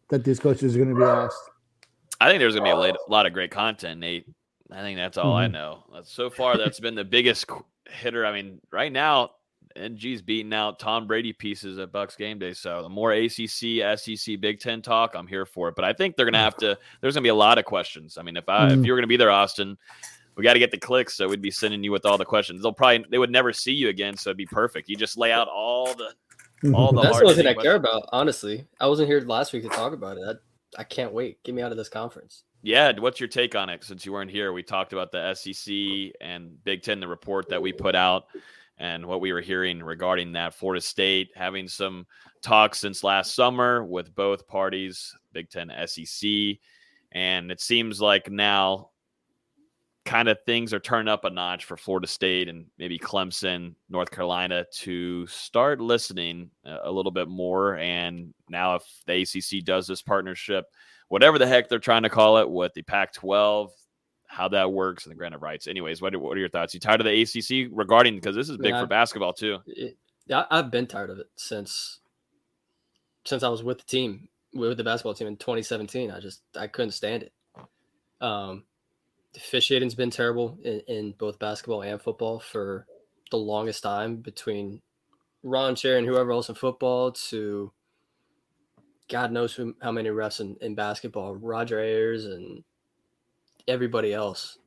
that these coaches are going to be asked? I think there's going to be a lot of great content, Nate. I think that's all I know. So far, that's been the biggest hitter. I mean, right now, NG's beating out Tom Brady pieces at Bucks game day. So the more ACC, SEC, Big Ten talk, I'm here for it. But I think they're going to have to. There's going to be a lot of questions. I mean, if you're going to be there, Austin, we got to get the clicks. So we'd be sending you with all the questions. They would never see you again. So it'd be perfect. You just lay out all the. That's the only thing I care about. Honestly, I wasn't here last week to talk about it. I can't wait. Get me out of this conference. Yeah, what's your take on it? Since you weren't here, we talked about the SEC and Big Ten, the report that we put out, and what we were hearing regarding that. Florida State having some talks since last summer with both parties, Big Ten, SEC, and it seems like now kind of things are turning up a notch for Florida State and maybe Clemson, North Carolina to start listening a little bit more. And now if the ACC does this partnership, whatever the heck they're trying to call it, with the Pac-12, how that works and the grant of rights. Anyways, what are your thoughts? You tired of the ACC regarding, because this is big for basketball too? I've been tired of it since I was with the team, with the basketball team in 2017. I couldn't stand it. The officiating's been terrible in both basketball and football for the longest time, between Ron Cher and whoever else in football to God knows how many refs in basketball, Roger Ayers and everybody else.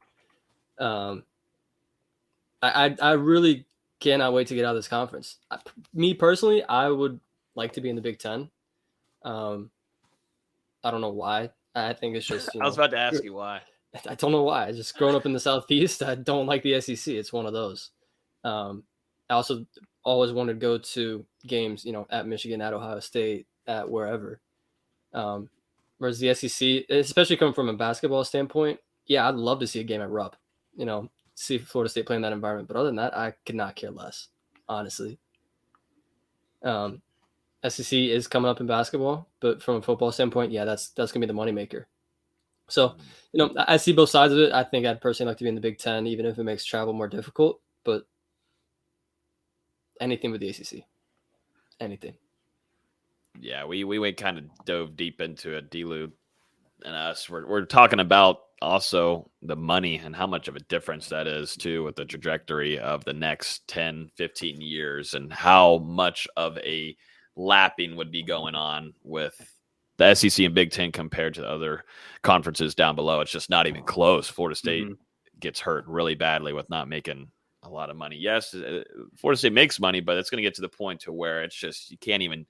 I really cannot wait to get out of this conference. Me personally, I would like to be in the Big Ten. I don't know why. I think it's just, I was about to ask you why. I don't know why. Just growing up in the Southeast, I don't like the SEC. It's one of those. I also always wanted to go to games, at Michigan, at Ohio State, at wherever. Whereas the SEC, especially coming from a basketball standpoint, yeah, I'd love to see a game at Rupp. See Florida State play in that environment. But other than that, I could not care less, honestly. SEC is coming up in basketball, but from a football standpoint, yeah, that's gonna be the moneymaker. So, I see both sides of it. I think I'd personally like to be in the Big Ten, even if it makes travel more difficult. But anything with the ACC, anything. Yeah, we kind of dove deep into it, D-Lou and us. We're talking about also the money and how much of a difference that is too with the trajectory of the next 10, 15 years and how much of a lapping would be going on with the SEC and Big Ten compared to the other conferences down below. It's just not even close. Florida State gets hurt really badly with not making a lot of money. Yes, Florida State makes money, but it's going to get to the point to where it's just you can't even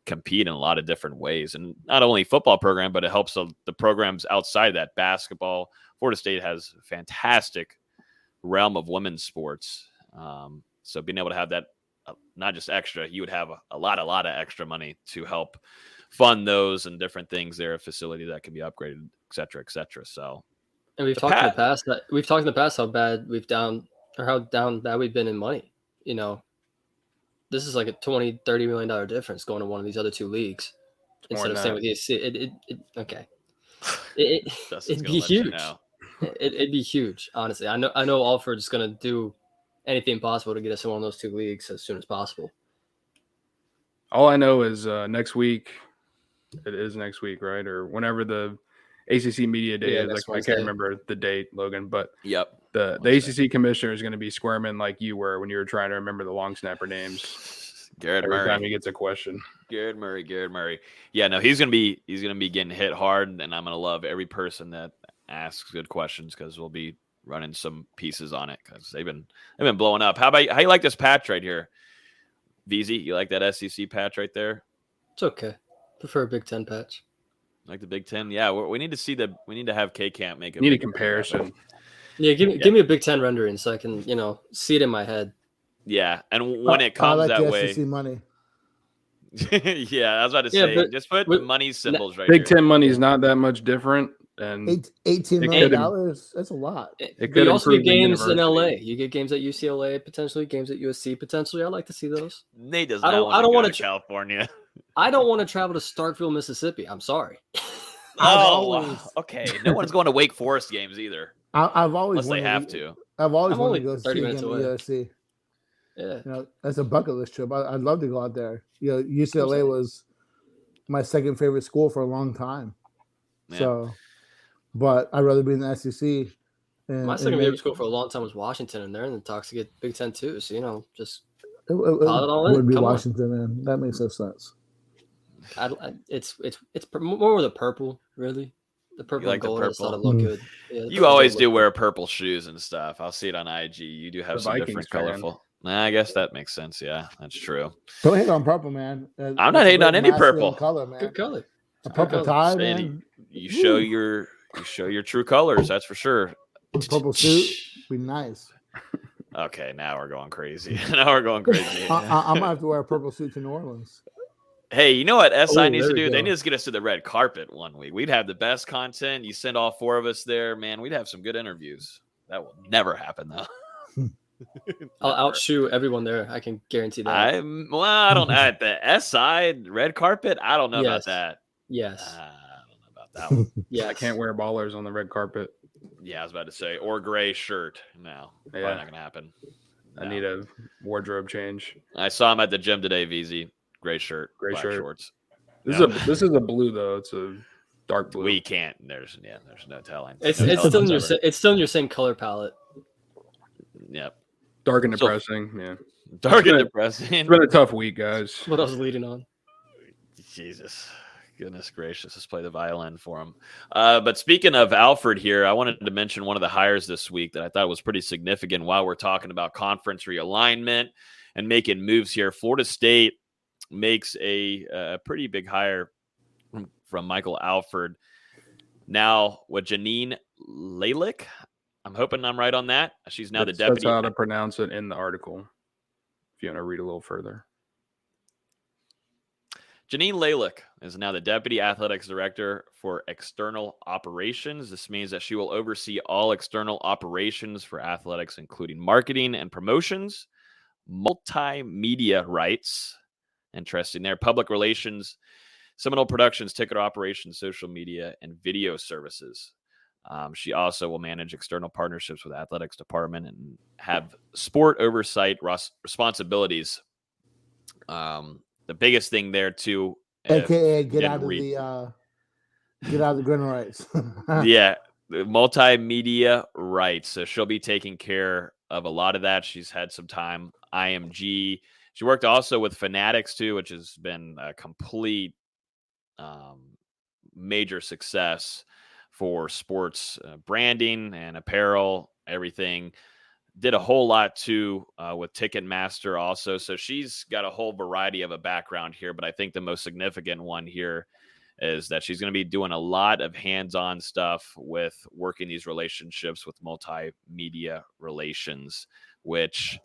compete in a lot of different ways. And not only football program, but it helps the programs outside that. Basketball, Florida State has a fantastic realm of women's sports. So being able to have that, not just extra, you would have a lot of extra money to help fund those and different things there, a facility that can be upgraded, et cetera, et cetera. So, and we've talked in the past how bad how down bad we've been in money. This is like a $20-30 million difference going to one of these other two leagues instead of staying with the ACC. Okay. It'd be huge. It'd be huge, honestly. I know Alfred's going to do anything possible to get us in one of those two leagues as soon as possible. All I know is next week. It is next week, right? Or whenever the ACC Media Day is. I can't remember the date, Logan, but the ACC commissioner is going to be squirming like you were when you were trying to remember the long snapper names. Garrett Every Murray. time he gets a question. Garrett Murray. Yeah, no, he's gonna be getting hit hard, and I'm gonna love every person that asks good questions because we'll be running some pieces on it because they've been blowing up. How you like this patch right here, VZ? You like that SEC patch right there? It's okay. Prefer a Big Ten patch. Like the Big Ten? Yeah, we need to have K-Camp make a comparison. Yeah, give me a Big Ten rendering so I can see it in my head. Yeah, and when it comes that way, SEC money. Yeah, I was about to say, just put the money symbols right Big Ten money is not that much different, and $18 million. That's a lot. You also get games in LA. You get games at UCLA potentially, games at USC potentially. I like to see those. Nate does not want to go to California. I don't want to travel to Starkville, Mississippi. I'm sorry. Okay. No one's going to Wake Forest games either. I've always unless they have to. I've always wanted to go 30 see minutes him away. at USC. Yeah, that's a bucket list trip. I'd love to go out there. UCLA was my second favorite school for a long time. Yeah. So, but I'd rather be in the SEC. My second favorite school for a long time was Washington, and they're in the talks to get Big Ten too. So just it would be Washington, man. That makes no sense. It's more with the purple, really. The purple and gold. I just thought it looked good. Yeah, you always do wear purple shoes and stuff. I'll see it on IG. You do have some different colorful. Nah, I guess that makes sense. Yeah, that's true. Don't hate on purple, man. I'm not hating on any purple color, man. Good color. A purple tie, man. You show your true colors. That's for sure. A purple suit be nice. Okay, now we're going crazy. I might have to wear a purple suit to New Orleans. Hey, you know what SI needs to do? They need to get us to the red carpet one week. We'd have the best content. You send all four of us there, man. We'd have some good interviews. That will never happen, though. I'll outshoot everyone there. I can guarantee that. I don't know. At the SI red carpet, I don't know about that. Yes. I don't know about that one. Yeah, I can't wear ballers on the red carpet. Yeah, I was about to say, or gray shirt. No, probably not gonna happen. I need a wardrobe change. I saw him at the gym today. VZ, gray shirt, black shorts. This is a blue though. It's a dark blue. We can't. There's no telling. It's still in your same color palette. Yep. Dark and depressing. Yeah. Dark and depressing. It's been a tough week, guys. What else is leading on? Jesus. Goodness gracious. Let's play the violin for him. But speaking of Alfred here, I wanted to mention one of the hires this week that I thought was pretty significant while we're talking about conference realignment and making moves here. Florida State makes a pretty big hire from Michael Alford. Now with Janine Lalick, I'm hoping I'm right on that. She's now the That's deputy. how to pronounce it in the article, if you want to read a little further. Janine Lalick is now the Deputy Athletics Director for External Operations. This means that she will oversee all external operations for athletics, including marketing and promotions, multimedia rights, interesting there, public relations, Seminole Productions, ticket operations, social media, and video services. She also will manage external partnerships with athletics department and have sport oversight responsibilities. The biggest thing there too, AKA get out of the green rights. Yeah, the multimedia rights. So she'll be taking care of a lot of that. She's had some time. IMG. She worked also with Fanatics too, which has been a complete major success for sports branding and apparel, everything. Did a whole lot too with Ticketmaster also. So she's got a whole variety of a background here, but I think the most significant one here is that she's going to be doing a lot of hands-on stuff with working these relationships with multimedia relations, which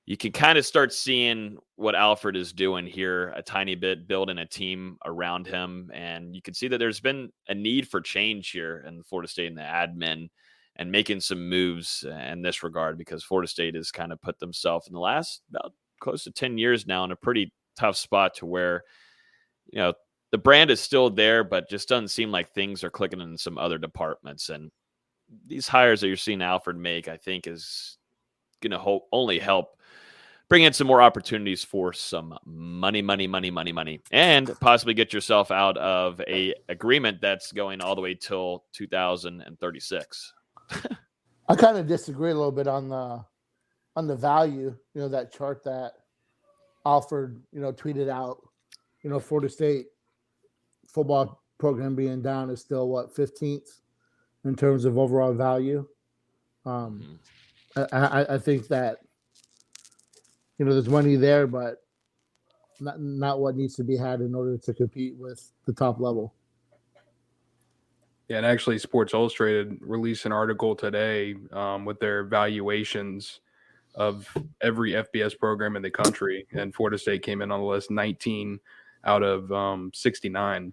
you can kind of start seeing what Alfred is doing here a tiny bit, building a team around him. And you can see that there's been a need for change here in Florida State in the admin and making some moves in this regard, because Florida State has kind of put themselves in the last about close to 10 years now in a pretty tough spot to where, the brand is still there, but just doesn't seem like things are clicking in some other departments. And these hires that you're seeing Alfred make, I think, is going to only help bring in some more opportunities for some money, and possibly get yourself out of a agreement that's going all the way till 2036. I kind of disagree a little bit on the value. That chart that Alfred tweeted out. Florida State football program being down is still 15th in terms of overall value. I think that there's money there, but not what needs to be had in order to compete with the top level. Yeah, and actually Sports Illustrated released an article today with their valuations of every FBS program in the country, and Florida State came in on the list 19 out of 69.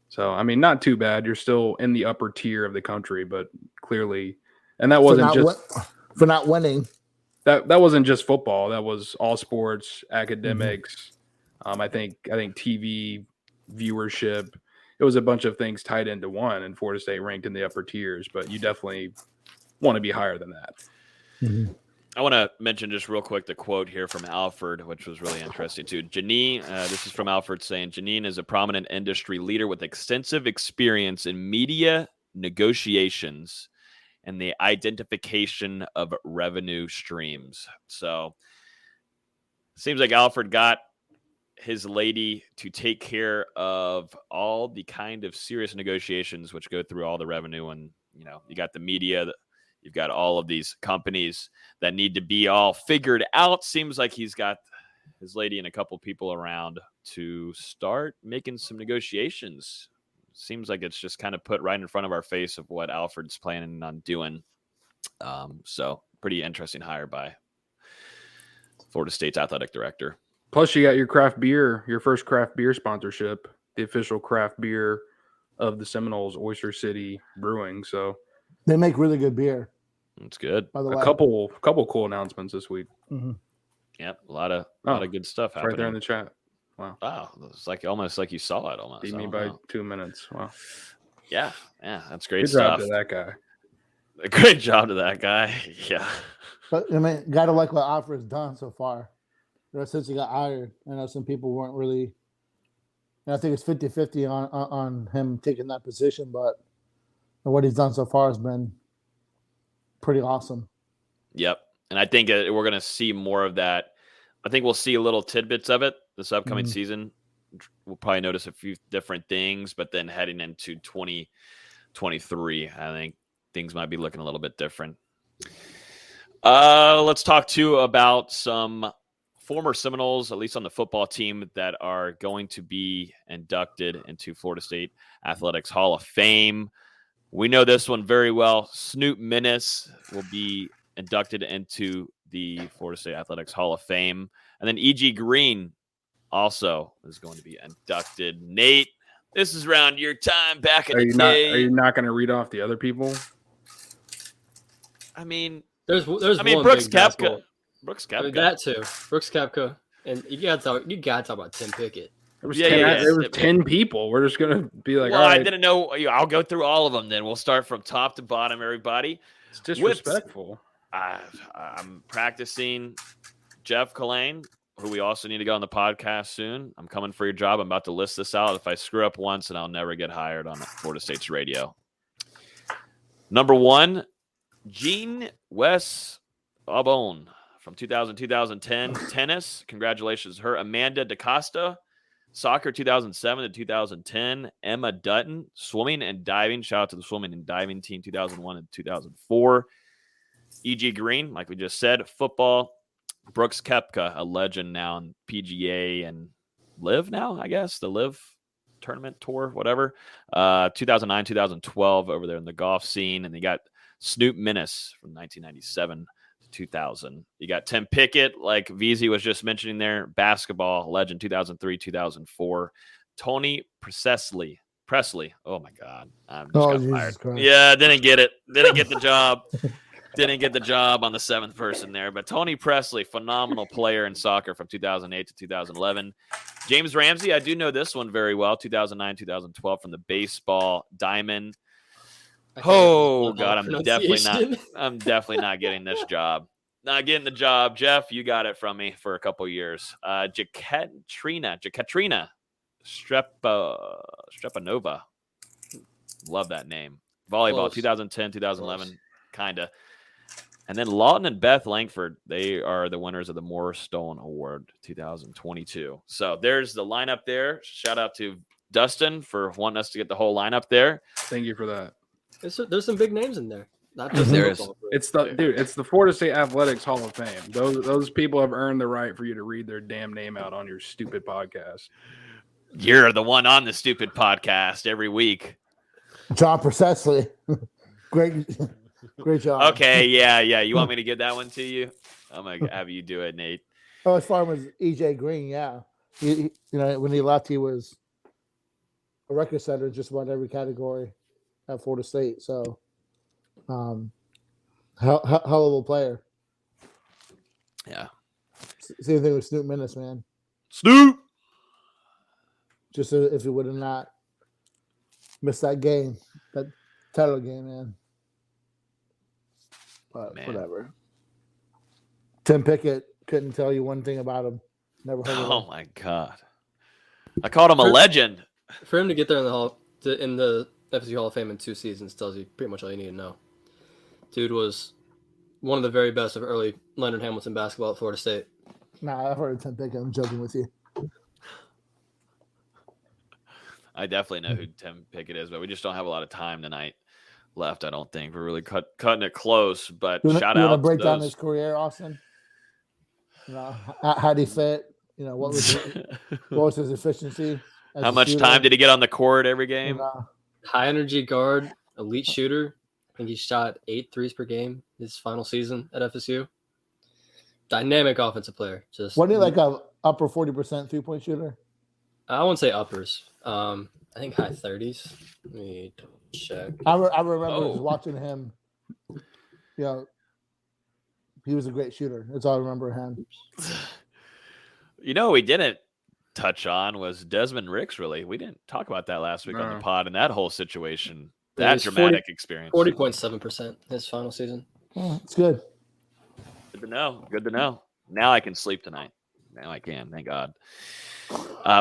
So, I mean, not too bad. You're still in the upper tier of the country, but clearly, and that wasn't for not winning. That wasn't just football. That was all sports, academics. I think TV viewership. It was a bunch of things tied into one, and Florida State ranked in the upper tiers. But you definitely want to be higher than that. Mm-hmm. I want to mention just real quick the quote here from Alfred, which was really interesting too. Janine, this is from Alfred saying, Janine is a prominent industry leader with extensive experience in media negotiations and the identification of revenue streams. So seems like Alfred got his lady to take care of all the kind of serious negotiations which go through all the revenue. And, you got the media, you've got all of these companies that need to be all figured out. Seems like he's got his lady and a couple people around to start making some negotiations. Seems like it's just kind of put right in front of our face of what Alfred's planning on doing. So pretty interesting hire by Florida State's athletic director. Plus you got your craft beer, your first craft beer sponsorship, the official craft beer of the Seminoles, Oyster City Brewing. So they make really good beer. That's good. By the way, a couple cool announcements this week. Mm-hmm. Yep, a lot of good stuff happening right there in the chat. Wow. It's like almost like you saw it almost. Beat me by 2 minutes. Wow. Yeah, that's great Good stuff. job to that guy. Great job to that guy. Yeah. But I mean, gotta like what Alfred's done so far. Since he got hired, I know some people weren't really. I think it's 50-50 on him taking that position, but what he's done so far has been pretty awesome. Yep, and I think we're going to see more of that. I think we'll see little tidbits of it this upcoming season. We'll probably notice a few different things, but then heading into 2023, I think things might be looking a little bit different. Let's talk too about some former Seminoles, at least on the football team, that are going to be inducted into Florida State Athletics Hall of Fame. We know this one very well. Snoop Minnis will be inducted into the Florida State Athletics Hall of Fame. And then E.G. Green also is going to be inducted. Nate, this is around your time back in the day. Are you not going to read off the other people? I mean, there's Brooks Koepka. Brooks Koepka. I mean, that too. Brooks Koepka. And you gotta talk about Tim Pickett. There was 10 people. We're just gonna be like, well, all right. I didn't know. I'll go through all of them. Then we'll start from top to bottom. Everybody, it's disrespectful. I'm practicing Jeff Collane, who we also need to go on the podcast soon. I'm coming for your job. I'm about to list this out. If I screw up once, and I'll never get hired on Florida State's radio. Number 1, Gene Wes Abone from 2000-2010 tennis. Congratulations to her. Amanda DaCosta. Soccer 2007 to 2010. Emma Dutton, swimming and diving. Shout out to the swimming and diving team 2001 and 2004. E.G. Green, like we just said. Football, Brooks Koepka, a legend now in PGA and Live now, I guess. The Live tournament tour, whatever. 2009, 2012 over there in the golf scene. And they got Snoop Minnis from 1997 to 2000. You got Tim Pickett, like VZ was just mentioning there, basketball legend 2003, 2004. Tony Presley. Oh my God. I'm just got fired. Yeah, didn't get it. Didn't get the job. Didn't get the job on the 7th person there. But Tony Presley, phenomenal player in soccer from 2008 to 2011. James Ramsey, I do know this one very well, 2009, 2012 from the baseball diamond. Oh God, I'm definitely not getting this job. Not getting the job. Jeff, you got it from me for a couple years. Jekaterina Strepanova. Love that name. Volleyball, close. 2010, 2011, close. Kinda. And then Lawton and Beth Langford, they are the winners of the Moorstone Award 2022. So there's the lineup there. Shout out to Dustin for wanting us to get the whole lineup there. Thank you for that. There's some big names in there. Not just it's the Florida State Athletics Hall of Fame. Those people have earned the right for you to read their damn name out on your stupid podcast. You're the one on the stupid podcast every week. John Presley. Great job. Okay, yeah. You want me to give that one to you? I'm gonna have you do it, Nate. Oh, as far as E.J. Green, yeah. When he left, he was a record setter, just about every category at Florida State. So, hell of a player. Yeah. Same thing with Snoop Minnis, man. Snoop. Just if he would have not missed that game, that title game, man. But whatever. Tim Pickett, couldn't tell you one thing about him. Never heard of him. Oh my God. I called him a legend. For him to get there in the FSU Hall of Fame in 2 seasons tells you pretty much all you need to know. Dude was one of the very best of early Leonard Hamilton basketball at Florida State. Nah, I've heard of Tim Pickett. I'm joking with you. I definitely know who Tim Pickett is, but we just don't have a lot of time tonight left, I don't think. We're really cutting it close, but shout out. You want to break down his career, Austin? How did he fit? What was his efficiency? How much time did he get on the court every game? High energy guard, elite shooter. I think he shot 8 threes per game his final season at FSU. Dynamic offensive player. Wasn't he like a upper 40% 3-point shooter? I wouldn't say uppers. I think high 30s. Let me check. I remember watching him. He was a great shooter. That's all I remember him. We didn't touch on was Desmond Ricks, really. We didn't talk about that last week on the pod and that whole situation. That dramatic experience. 40.7% his final season. Oh, it's good. Good to know. Now I can sleep tonight. Now I can. Thank God.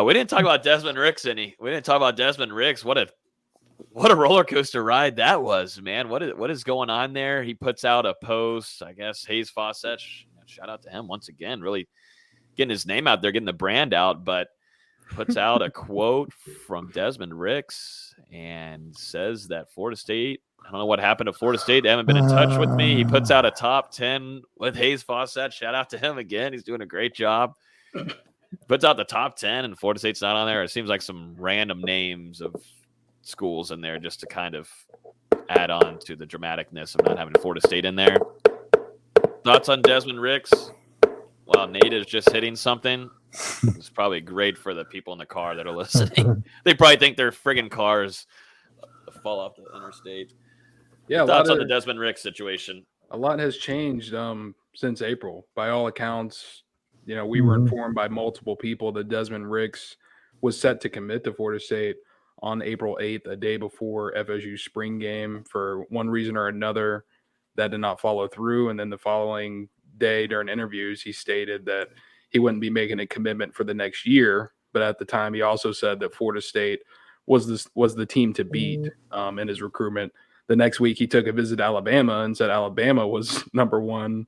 We didn't talk about Desmond Ricks any. We didn't talk about Desmond Ricks. What a roller coaster ride that was, man. What is going on there? He puts out a post. I guess Hayes Fawcett. Shout out to him once again. Really getting his name out there, getting the brand out, but puts out a quote from Desmond Ricks and says that Florida State I don't know what happened to Florida State. They haven't been in touch with me. He puts out a top 10 with Hayes Fawcett. Shout out to him again. He's doing a great job. Puts out the top 10, and Florida State's not on there. It seems like some random names of schools in there just to kind of add on to the dramaticness of not having Florida State in there. Thoughts on Desmond Ricks? Well, Nate is just hitting something. It's probably great for the people in the car that are listening. They probably think their friggin' cars fall off the interstate. Yeah, thoughts on the Desmond Ricks situation? A lot has changed since April. By all accounts, we were informed by multiple people that Desmond Ricks was set to commit to Florida State on April 8th, a day before FSU's spring game. For one reason or another, that did not follow through. And then the following day during interviews, he stated that he wouldn't be making a commitment for the next year. But at the time, he also said that Florida State was the team to beat in his recruitment. The next week, he took a visit to Alabama and said Alabama was number one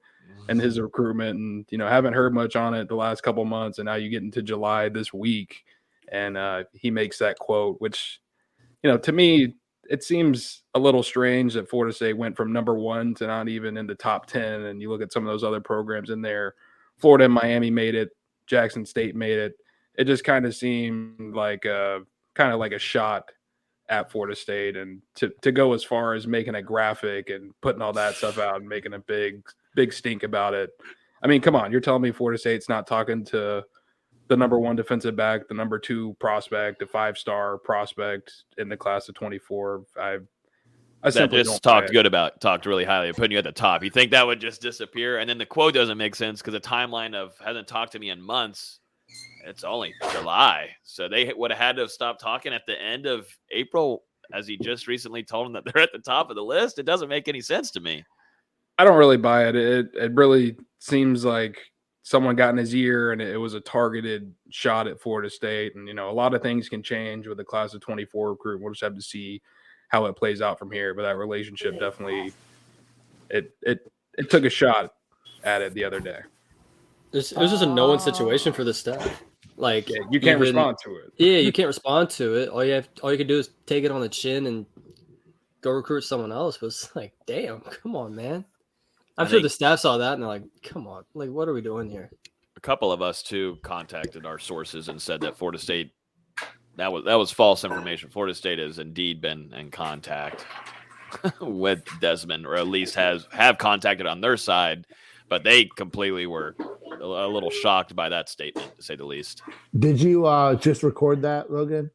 in his recruitment. And, haven't heard much on it the last couple months. And now you get into July this week, and he makes that quote, which, to me, it seems a little strange that Florida State went from number one to not even in the top 10. And you look at some of those other programs in there. Florida and Miami made it. Jackson State made it. It just kind of seemed like a shot at Florida State, and to go as far as making a graphic and putting all that stuff out and making a big stink about it. I mean, come on, you're telling me Florida State's not talking to the number one defensive back, the number two prospect, the 5-star prospect in the class of 24. I simply don't talked really highly of putting you at the top. You think that would just disappear? And then the quote doesn't make sense because the timeline of hasn't talked to me in months. It's only July. So they would have had to have stopped talking at the end of April, as he just recently told them that they're at the top of the list. It doesn't make any sense to me. I don't really buy it. It really seems like someone got in his ear and it was a targeted shot at Florida State. And, a lot of things can change with the class of 24 recruit. We'll just have to see how it plays out from here. But that relationship definitely, it took a shot at it the other day. It was just a no-win situation for the staff. Like, you can't respond to it. Yeah, you can't respond to it. All you can do is take it on the chin and go recruit someone else. But it's like, damn, come on, man. I'm sure the staff saw that and they're like, come on, like, what are we doing here? A couple of us too contacted our sources and said that Florida State, that was false information. Florida State has indeed been in contact with Desmond, or at least have contacted on their side, but they completely were a little shocked by that statement, to say the least. Did you just record that, Logan?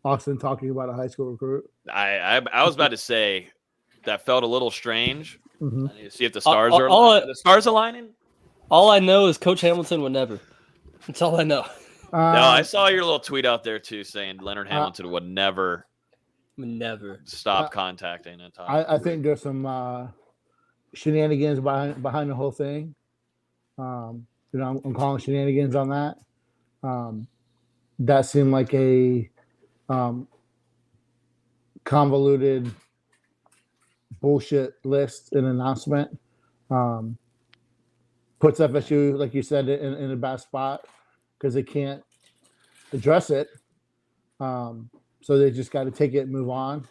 Austin talking about a high school recruit? I was about to say that felt a little strange. Mm-hmm. I need to see if the stars are the stars aligning. All I know is Coach Hamilton would never. That's all I know. No, I saw your little tweet out there too, saying Leonard Hamilton would never stop contacting and talking. I think there's some shenanigans behind the whole thing. I'm calling shenanigans on that. That seemed like a convoluted bullshit list and announcement. Puts FSU, like you said, in a bad spot because they can't address it. So they just got to take it and move on.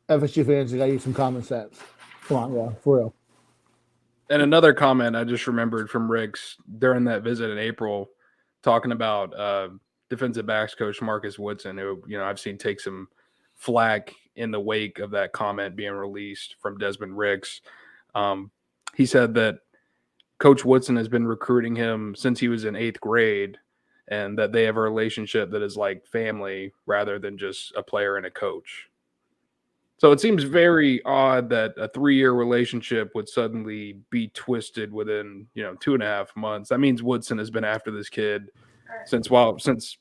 FSU fans got to use some common sense. Come on, yeah, for real. And another comment I just remembered from Ricks during that visit in April, talking about defensive backs coach Marcus Woodson, who I've seen take some flack in the wake of that comment being released from Desmond Ricks. He said that Coach Woodson has been recruiting him since he was in 8th grade, and that they have a relationship that is like family rather than just a player and a coach. So it seems very odd that a 3-year relationship would suddenly be twisted within, 2.5 months. That means Woodson has been after this kid since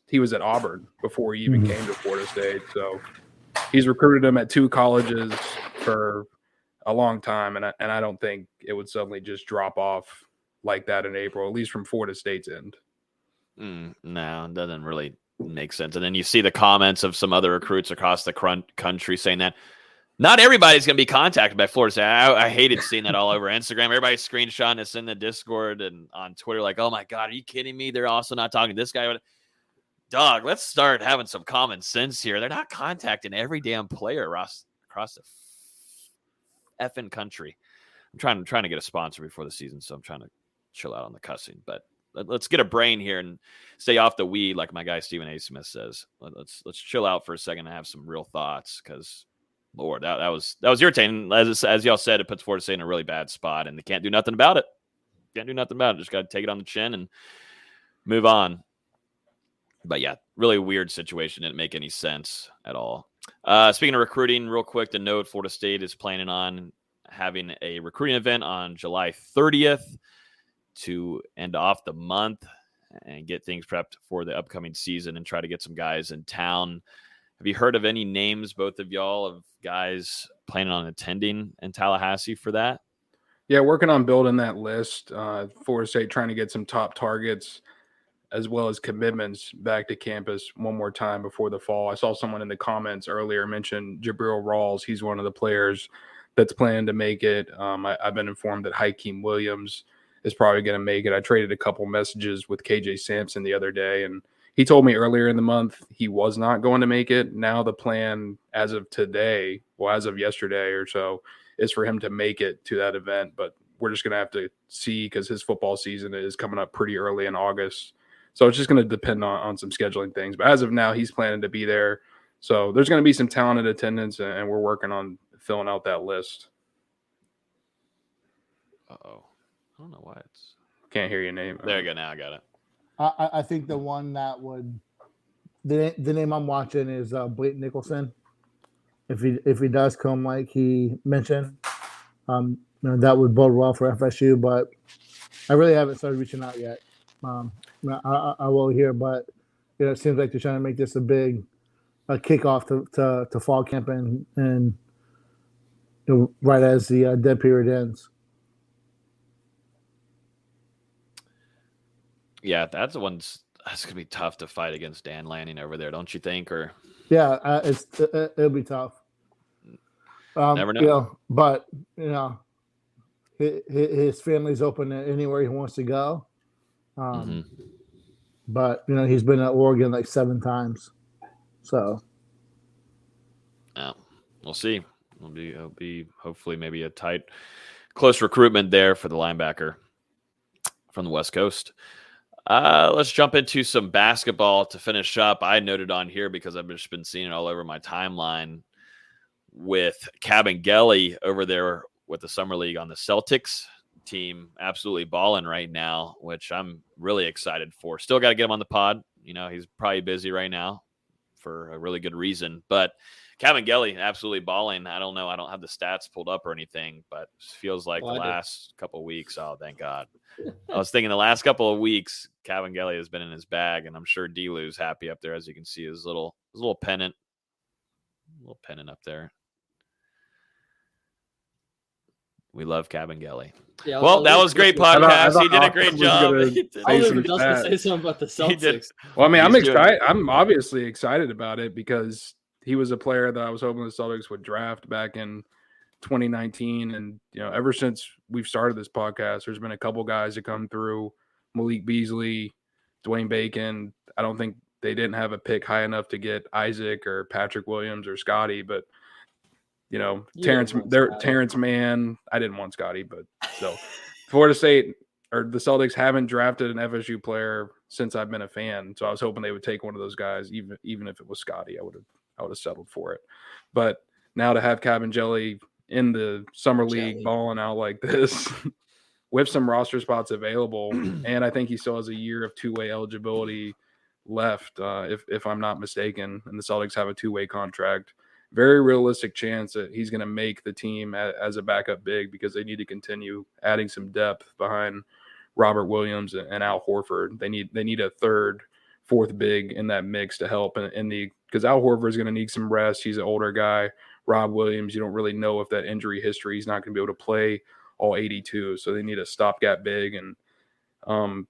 he was at Auburn, before he even came to Florida State. So he's recruited him at 2 colleges for a long time, and I don't think it would suddenly just drop off like that in April, at least from Florida State's end. No, it doesn't really make sense. And then you see the comments of some other recruits across the country saying that not everybody's going to be contacted by Florida State. I hated seeing that all over Instagram. Everybody's screenshotting us in the Discord and on Twitter like, oh, my God, are you kidding me? They're also not talking to this guy. dog, let's start having some common sense here. They're not contacting every damn player across the effing country. I'm trying to get a sponsor before the season, so I'm trying to chill out on the cussing. But let's get a brain here and stay off the weed, like my guy Stephen A. Smith says. Let's chill out for a second and have some real thoughts, because Lord, that was irritating. As y'all said, it puts Florida State in a really bad spot, and they can't do nothing about it. Just got to take it on the chin and move on. But yeah, really weird situation. Didn't make any sense at all. Speaking of recruiting, real quick to note, Florida State is planning on having a recruiting event on July 30th to end off the month and get things prepped for the upcoming season and try to get some guys in town. Have you heard of any names, both of y'all, of guys planning on attending in Tallahassee for that? Yeah, working on building that list. Florida State trying to get some top targets as well as commitments back to campus one more time before the fall. I saw someone in the comments earlier mention Jabril Rawls. He's one of the players that's planning to make it. I've been informed that Hakeem Williams is probably going to make it. I traded a couple messages with KJ Sampson the other day, and he told me earlier in the month he was not going to make it. Now the plan as of today, well, as of yesterday or so, is for him to make it to that event. But we're just going to have to see, because his football season is coming up pretty early in August. So it's just going to depend on some scheduling things. But as of now, he's planning to be there. So there's going to be some talented attendance, and we're working on filling out that list. Uh-oh. I don't know why it's... Can't hear your name. There you go. Now I got it. I think the one that would... The name I'm watching is Blake Nicholson. If he does come like he mentioned, that would bode well for FSU. But I really haven't started reaching out yet. I will hear, but it seems like they're trying to make this a big kickoff to fall camp and right as the dead period ends. Yeah, that's gonna be tough to fight against Dan Lanning over there, don't you think? Or yeah, it'll be tough. Never know. But his family's open anywhere he wants to go. But he's been at Oregon like 7 times, so yeah, we'll see. It'll be hopefully maybe a tight, close recruitment there for the linebacker from the West Coast. Let's jump into some basketball to finish up. I noted on here because I've just been seeing it all over my timeline with Cabangeli over there with the Summer League on the Celtics team, absolutely balling right now, which I'm really excited for. Still got to get him on the pod. He's probably busy right now for a really good reason, but Cabangeli absolutely balling. I don't know. I don't have the stats pulled up or anything, but it feels like the last couple of weeks. Oh, thank God. I was thinking the last couple of weeks, Cabangeli has been in his bag, and I'm sure D-Lou's happy up there. As you can see, his little pennant up there. We love Cabangeli. Yeah, well, that was great podcast. He did a great job. I was just going to say something about the Celtics. Well, I mean, I'm excited. I'm obviously excited about it because he was a player that I was hoping the Celtics would draft back in 2019. And, ever since we've started this podcast, there's been a couple guys that come through. Malik Beasley, Dwayne Bacon. I don't think they didn't have a pick high enough to get Isaac or Patrick Williams or Scotty, but Terrence Mann. I didn't want Scotty, but so Florida State or the Celtics haven't drafted an FSU player since I've been a fan. So I was hoping they would take one of those guys, even if it was Scotty. I would have settled for it. But now to have Cabangeli in the Summer League balling out like this with some roster spots available, and I think he still has a year of 2-way eligibility left, if I'm not mistaken, and the Celtics have a 2-way contract. Very realistic chance that he's going to make the team as a backup big because they need to continue adding some depth behind Robert Williams and Al Horford. They need a third, fourth big in that mix to help because Al Horford is going to need some rest. He's an older guy. Rob Williams, you don't really know if that injury history, he's not going to be able to play all 82. So they need a stopgap big, and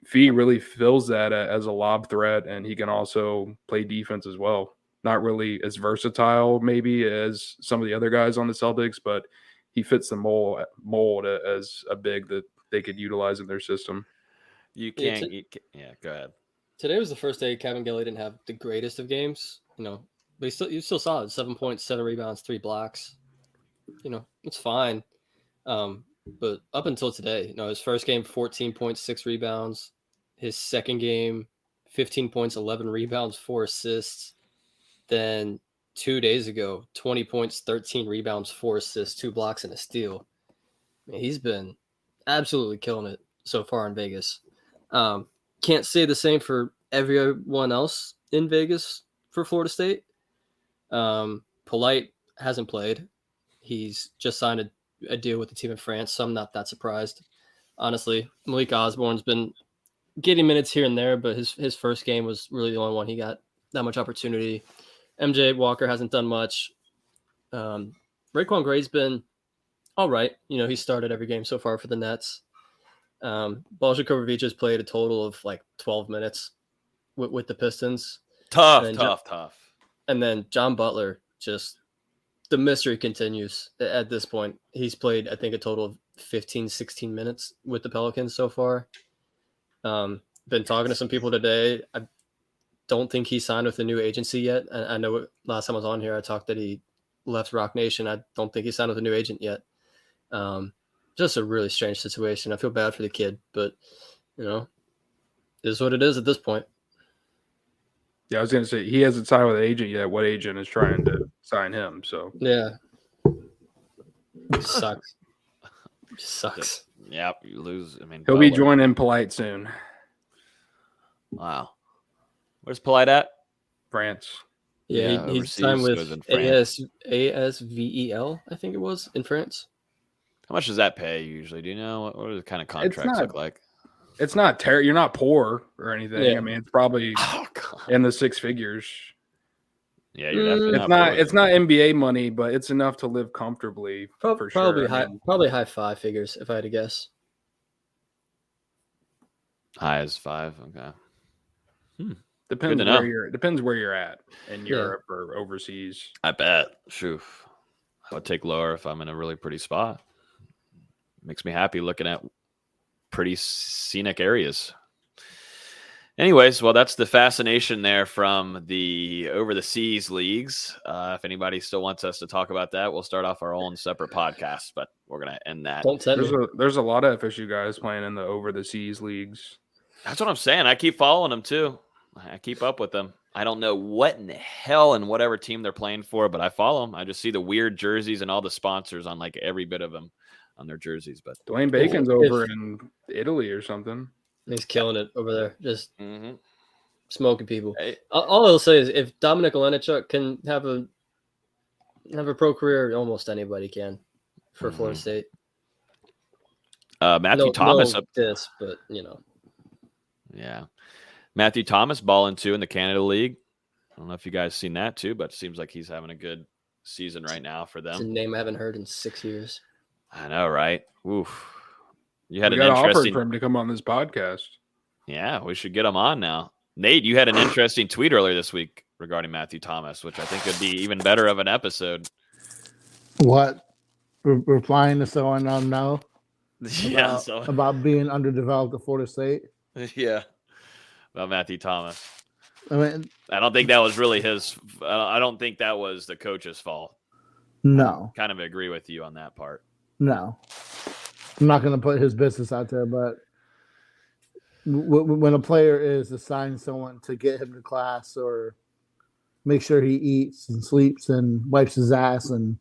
Fee really fills that as a lob threat, and he can also play defense as well. Not really as versatile maybe as some of the other guys on the Celtics, but he fits the mold as a big that they could utilize in their system. Yeah, go ahead. Today was the first day Kevin Gilly didn't have the greatest of games, but you still saw it. 7 points, 7 rebounds, 3 blocks. It's fine. But up until today, his first game, 14 points, 6 rebounds. His second game, 15 points, 11 rebounds, 4 assists. Then 2 days ago, 20 points, 13 rebounds, 4 assists, 2 blocks, and a steal. I mean, he's been absolutely killing it so far in Vegas. Can't say the same for everyone else in Vegas for Florida State. Polite hasn't played. He's just signed a deal with the team in France, so I'm not that surprised. Honestly, Malik Osborne's been getting minutes here and there, but his first game was really the only one he got that much opportunity. MJ Walker hasn't done much. Raekwon Gray's been all right. He started every game so far for the Nets. Balja Kovacic has played a total of like 12 minutes with the Pistons. Tough. And then John Butler, just the mystery continues at this point. He's played, I think, a total of 15, 16 minutes with the Pelicans so far. Been talking to some people today. I don't think he signed with a new agency yet. I know last time I was on here, I talked that he left Rock Nation. I don't think he signed with a new agent yet. Just a really strange situation. I feel bad for the kid, but it is what it is at this point. Yeah, I was going to say he hasn't signed with an agent yet. What agent is trying to sign him? So yeah, sucks. Yeah, you lose. I mean, he'll be joining Polite soon. Wow, where's Polite at? France. Yeah, he signed with ASVEL, I think it was, in France. How much does that pay usually? Do you know what do the kind of contracts look like? It's not terrible. You're not poor or anything. Yeah. I mean, it's probably in the 6 figures. Yeah, you're definitely it's not NBA money, but it's enough to live comfortably for probably sure. Probably high 5 figures if I had to guess. High as 5, okay. Depends where you're at in Europe or overseas. I bet. Shoo. I would take lower if I'm in a really pretty spot. Makes me happy looking at pretty scenic areas. Anyways, well, that's the fascination there from the over the seas leagues. If anybody still wants us to talk about that, we'll start off our own separate podcast, but we're going to end that. There's a lot of FSU guys playing in the over the seas leagues. That's what I'm saying. I keep following them too. I keep up with them. I don't know what in the hell and whatever team they're playing for, but I follow them. I just see the weird jerseys and all the sponsors on like every bit of them on their jerseys. But Dwayne Bacon's over in Italy or something. He's killing it over there, just smoking people. Hey. All I'll say is if Dominic Olenichuk can have a pro career, almost anybody can for Florida State. Matthew Thomas up this, but yeah. Matthew Thomas balling too in the Canada League. I don't know if you guys seen that too, but it seems like he's having a good season right now for them. It's a name I haven't heard in 6 years. I know, right? Oof. You had an interesting offer for him to come on this podcast. Yeah, we should get him on now. Nate, you had an interesting tweet earlier this week regarding Matthew Thomas, which I think would be even better of an episode. What? Replying to someone I know? Yeah. About being underdeveloped at Florida State? Yeah. About Matthew Thomas. I mean, I don't think that was really his. I don't think that was the coach's fault. No. I kind of agree with you on that part. No. I'm not going to put his business out there, but when a player is assigned someone to get him to class or make sure he eats and sleeps and wipes his ass and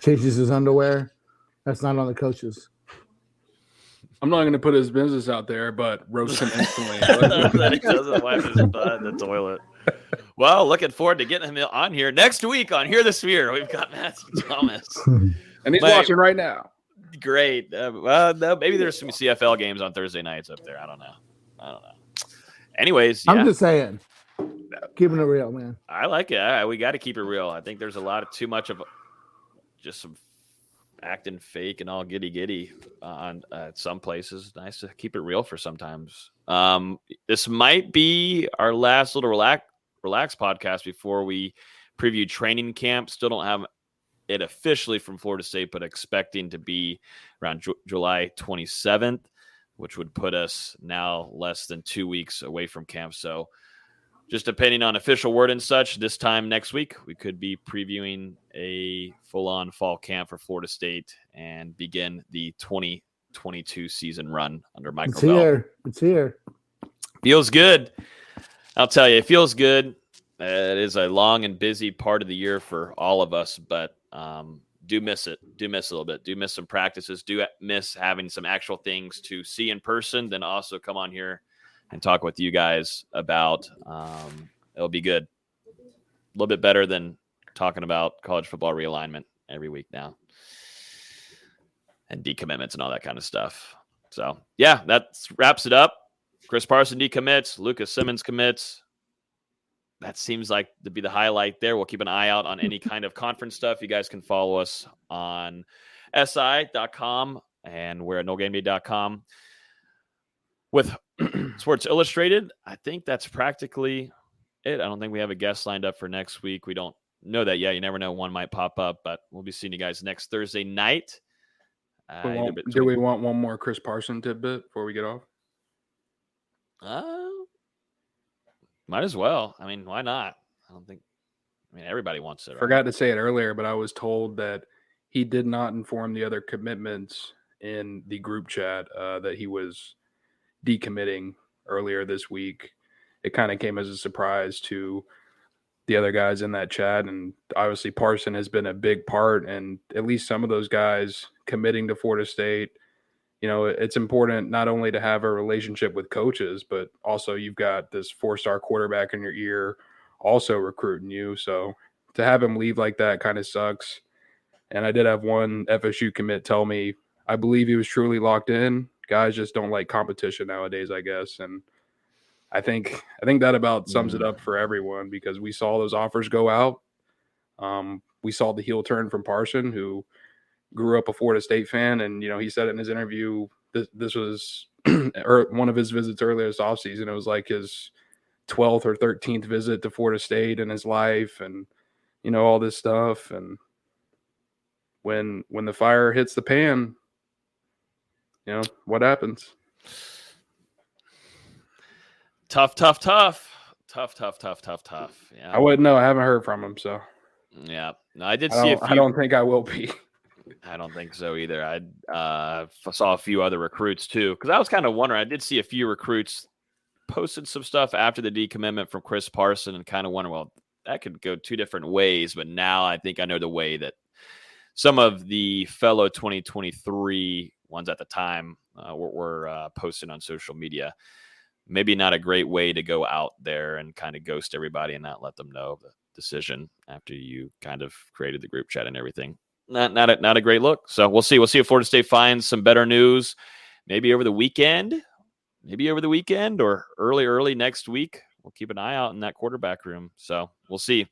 changes his underwear, that's not on the coaches. I'm not going to put his business out there, but roast him instantly. That he doesn't wipe his butt in the toilet. Well, looking forward to getting him on here next week on Hear the Sphere. We've got Matthew Thomas. And he's watching right now. Great. Well, no, maybe there's some CFL games on Thursday nights up there. I don't know. Anyways, yeah. I'm just saying. Keeping it real, man. I like it. We got to keep it real. I think there's a lot of too much of just some acting fake and all giddy on some places. Nice to keep it real for sometimes. This might be our last little relax podcast before we preview training camp. Still don't have it officially from Florida State, but expecting to be around July 27th. which would put us now less than 2 weeks away from camp. So just depending on official word and such, this time next week, we could be previewing a full-on fall camp for Florida State and begin the 2022 season run under Michael Bell. It's here. Feels good. I'll tell you, it feels good. It is a long and busy part of the year for all of us, but do miss it. Do miss a little bit. Do miss some practices. Do miss having some actual things to see in person. Then also come on here and talk with you guys about. It'll be good. A little bit better than talking about college football realignment every week now and decommitments and all that kind of stuff. So, yeah, that wraps it up. Chris Parson decommits. Lucas Simmons commits. That seems like to be the highlight there. We'll keep an eye out on any kind of conference stuff. You guys can follow us on si.com, and we're at nogameday.com. With Sports Illustrated, I think that's practically it. I don't think we have a guest lined up for next week. We don't know that yet. You never know. One might pop up, but we'll be seeing you guys next Thursday night. Do we want one more Chris Parson tidbit before we get off? Might as well. I mean, why not? Everybody wants it. Right? Forgot to say it earlier, but I was told that he did not inform the other commitments in the group chat that he was decommitting earlier this week. It kind of came as a surprise to the other guys in that chat, and obviously Parson has been a big part, and at least some of those guys committing to Florida State. You know, it's important not only to have a relationship with coaches, but also you've got this 4-star quarterback in your ear also recruiting you. So to have him leave like that kind of sucks. And I did have one FSU commit tell me, I believe he was truly locked in. Guys just don't like competition nowadays, I guess. And I think that about sums it up for everyone, because we saw those offers go out. We saw the heel turn from Parson, who grew up a Florida State fan. And, you know, he said it in his interview, this was one of his visits earlier this offseason. It was like his 12th or 13th visit to Florida State in his life, and, you know, all this stuff. And when the fire hits the pan, you know, what happens? Tough. Yeah. I wouldn't know. I haven't heard from him, so. Yeah. No, I don't think I will be. I don't think so either. I saw a few other recruits too, because I was kind of wondering. I did see a few recruits posted some stuff after the decommitment from Chris Parson, and kind of wonder, well, that could go two different ways. But now I think I know the way that some of the fellow 2023 ones at the time were posted on social media. Maybe not a great way to go out there and kind of ghost everybody and not let them know the decision after you kind of created the group chat and everything. Not a great look. So we'll see. We'll see if Florida State finds some better news, maybe over the weekend, or early next week. We'll keep an eye out in that quarterback room. So we'll see.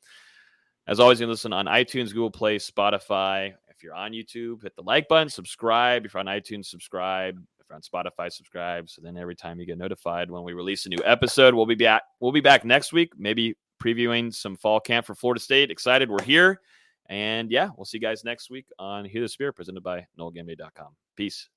As always, you can listen on iTunes, Google Play, Spotify. If you're on YouTube, hit the like button, subscribe. If you're on iTunes, subscribe. If you're on Spotify, subscribe. So then every time you get notified when we release a new episode, we'll be back. We'll be back next week, maybe previewing some fall camp for Florida State. Excited. We're here. And yeah, we'll see you guys next week on Hear the Spirit, presented by NogameDay.com. Peace.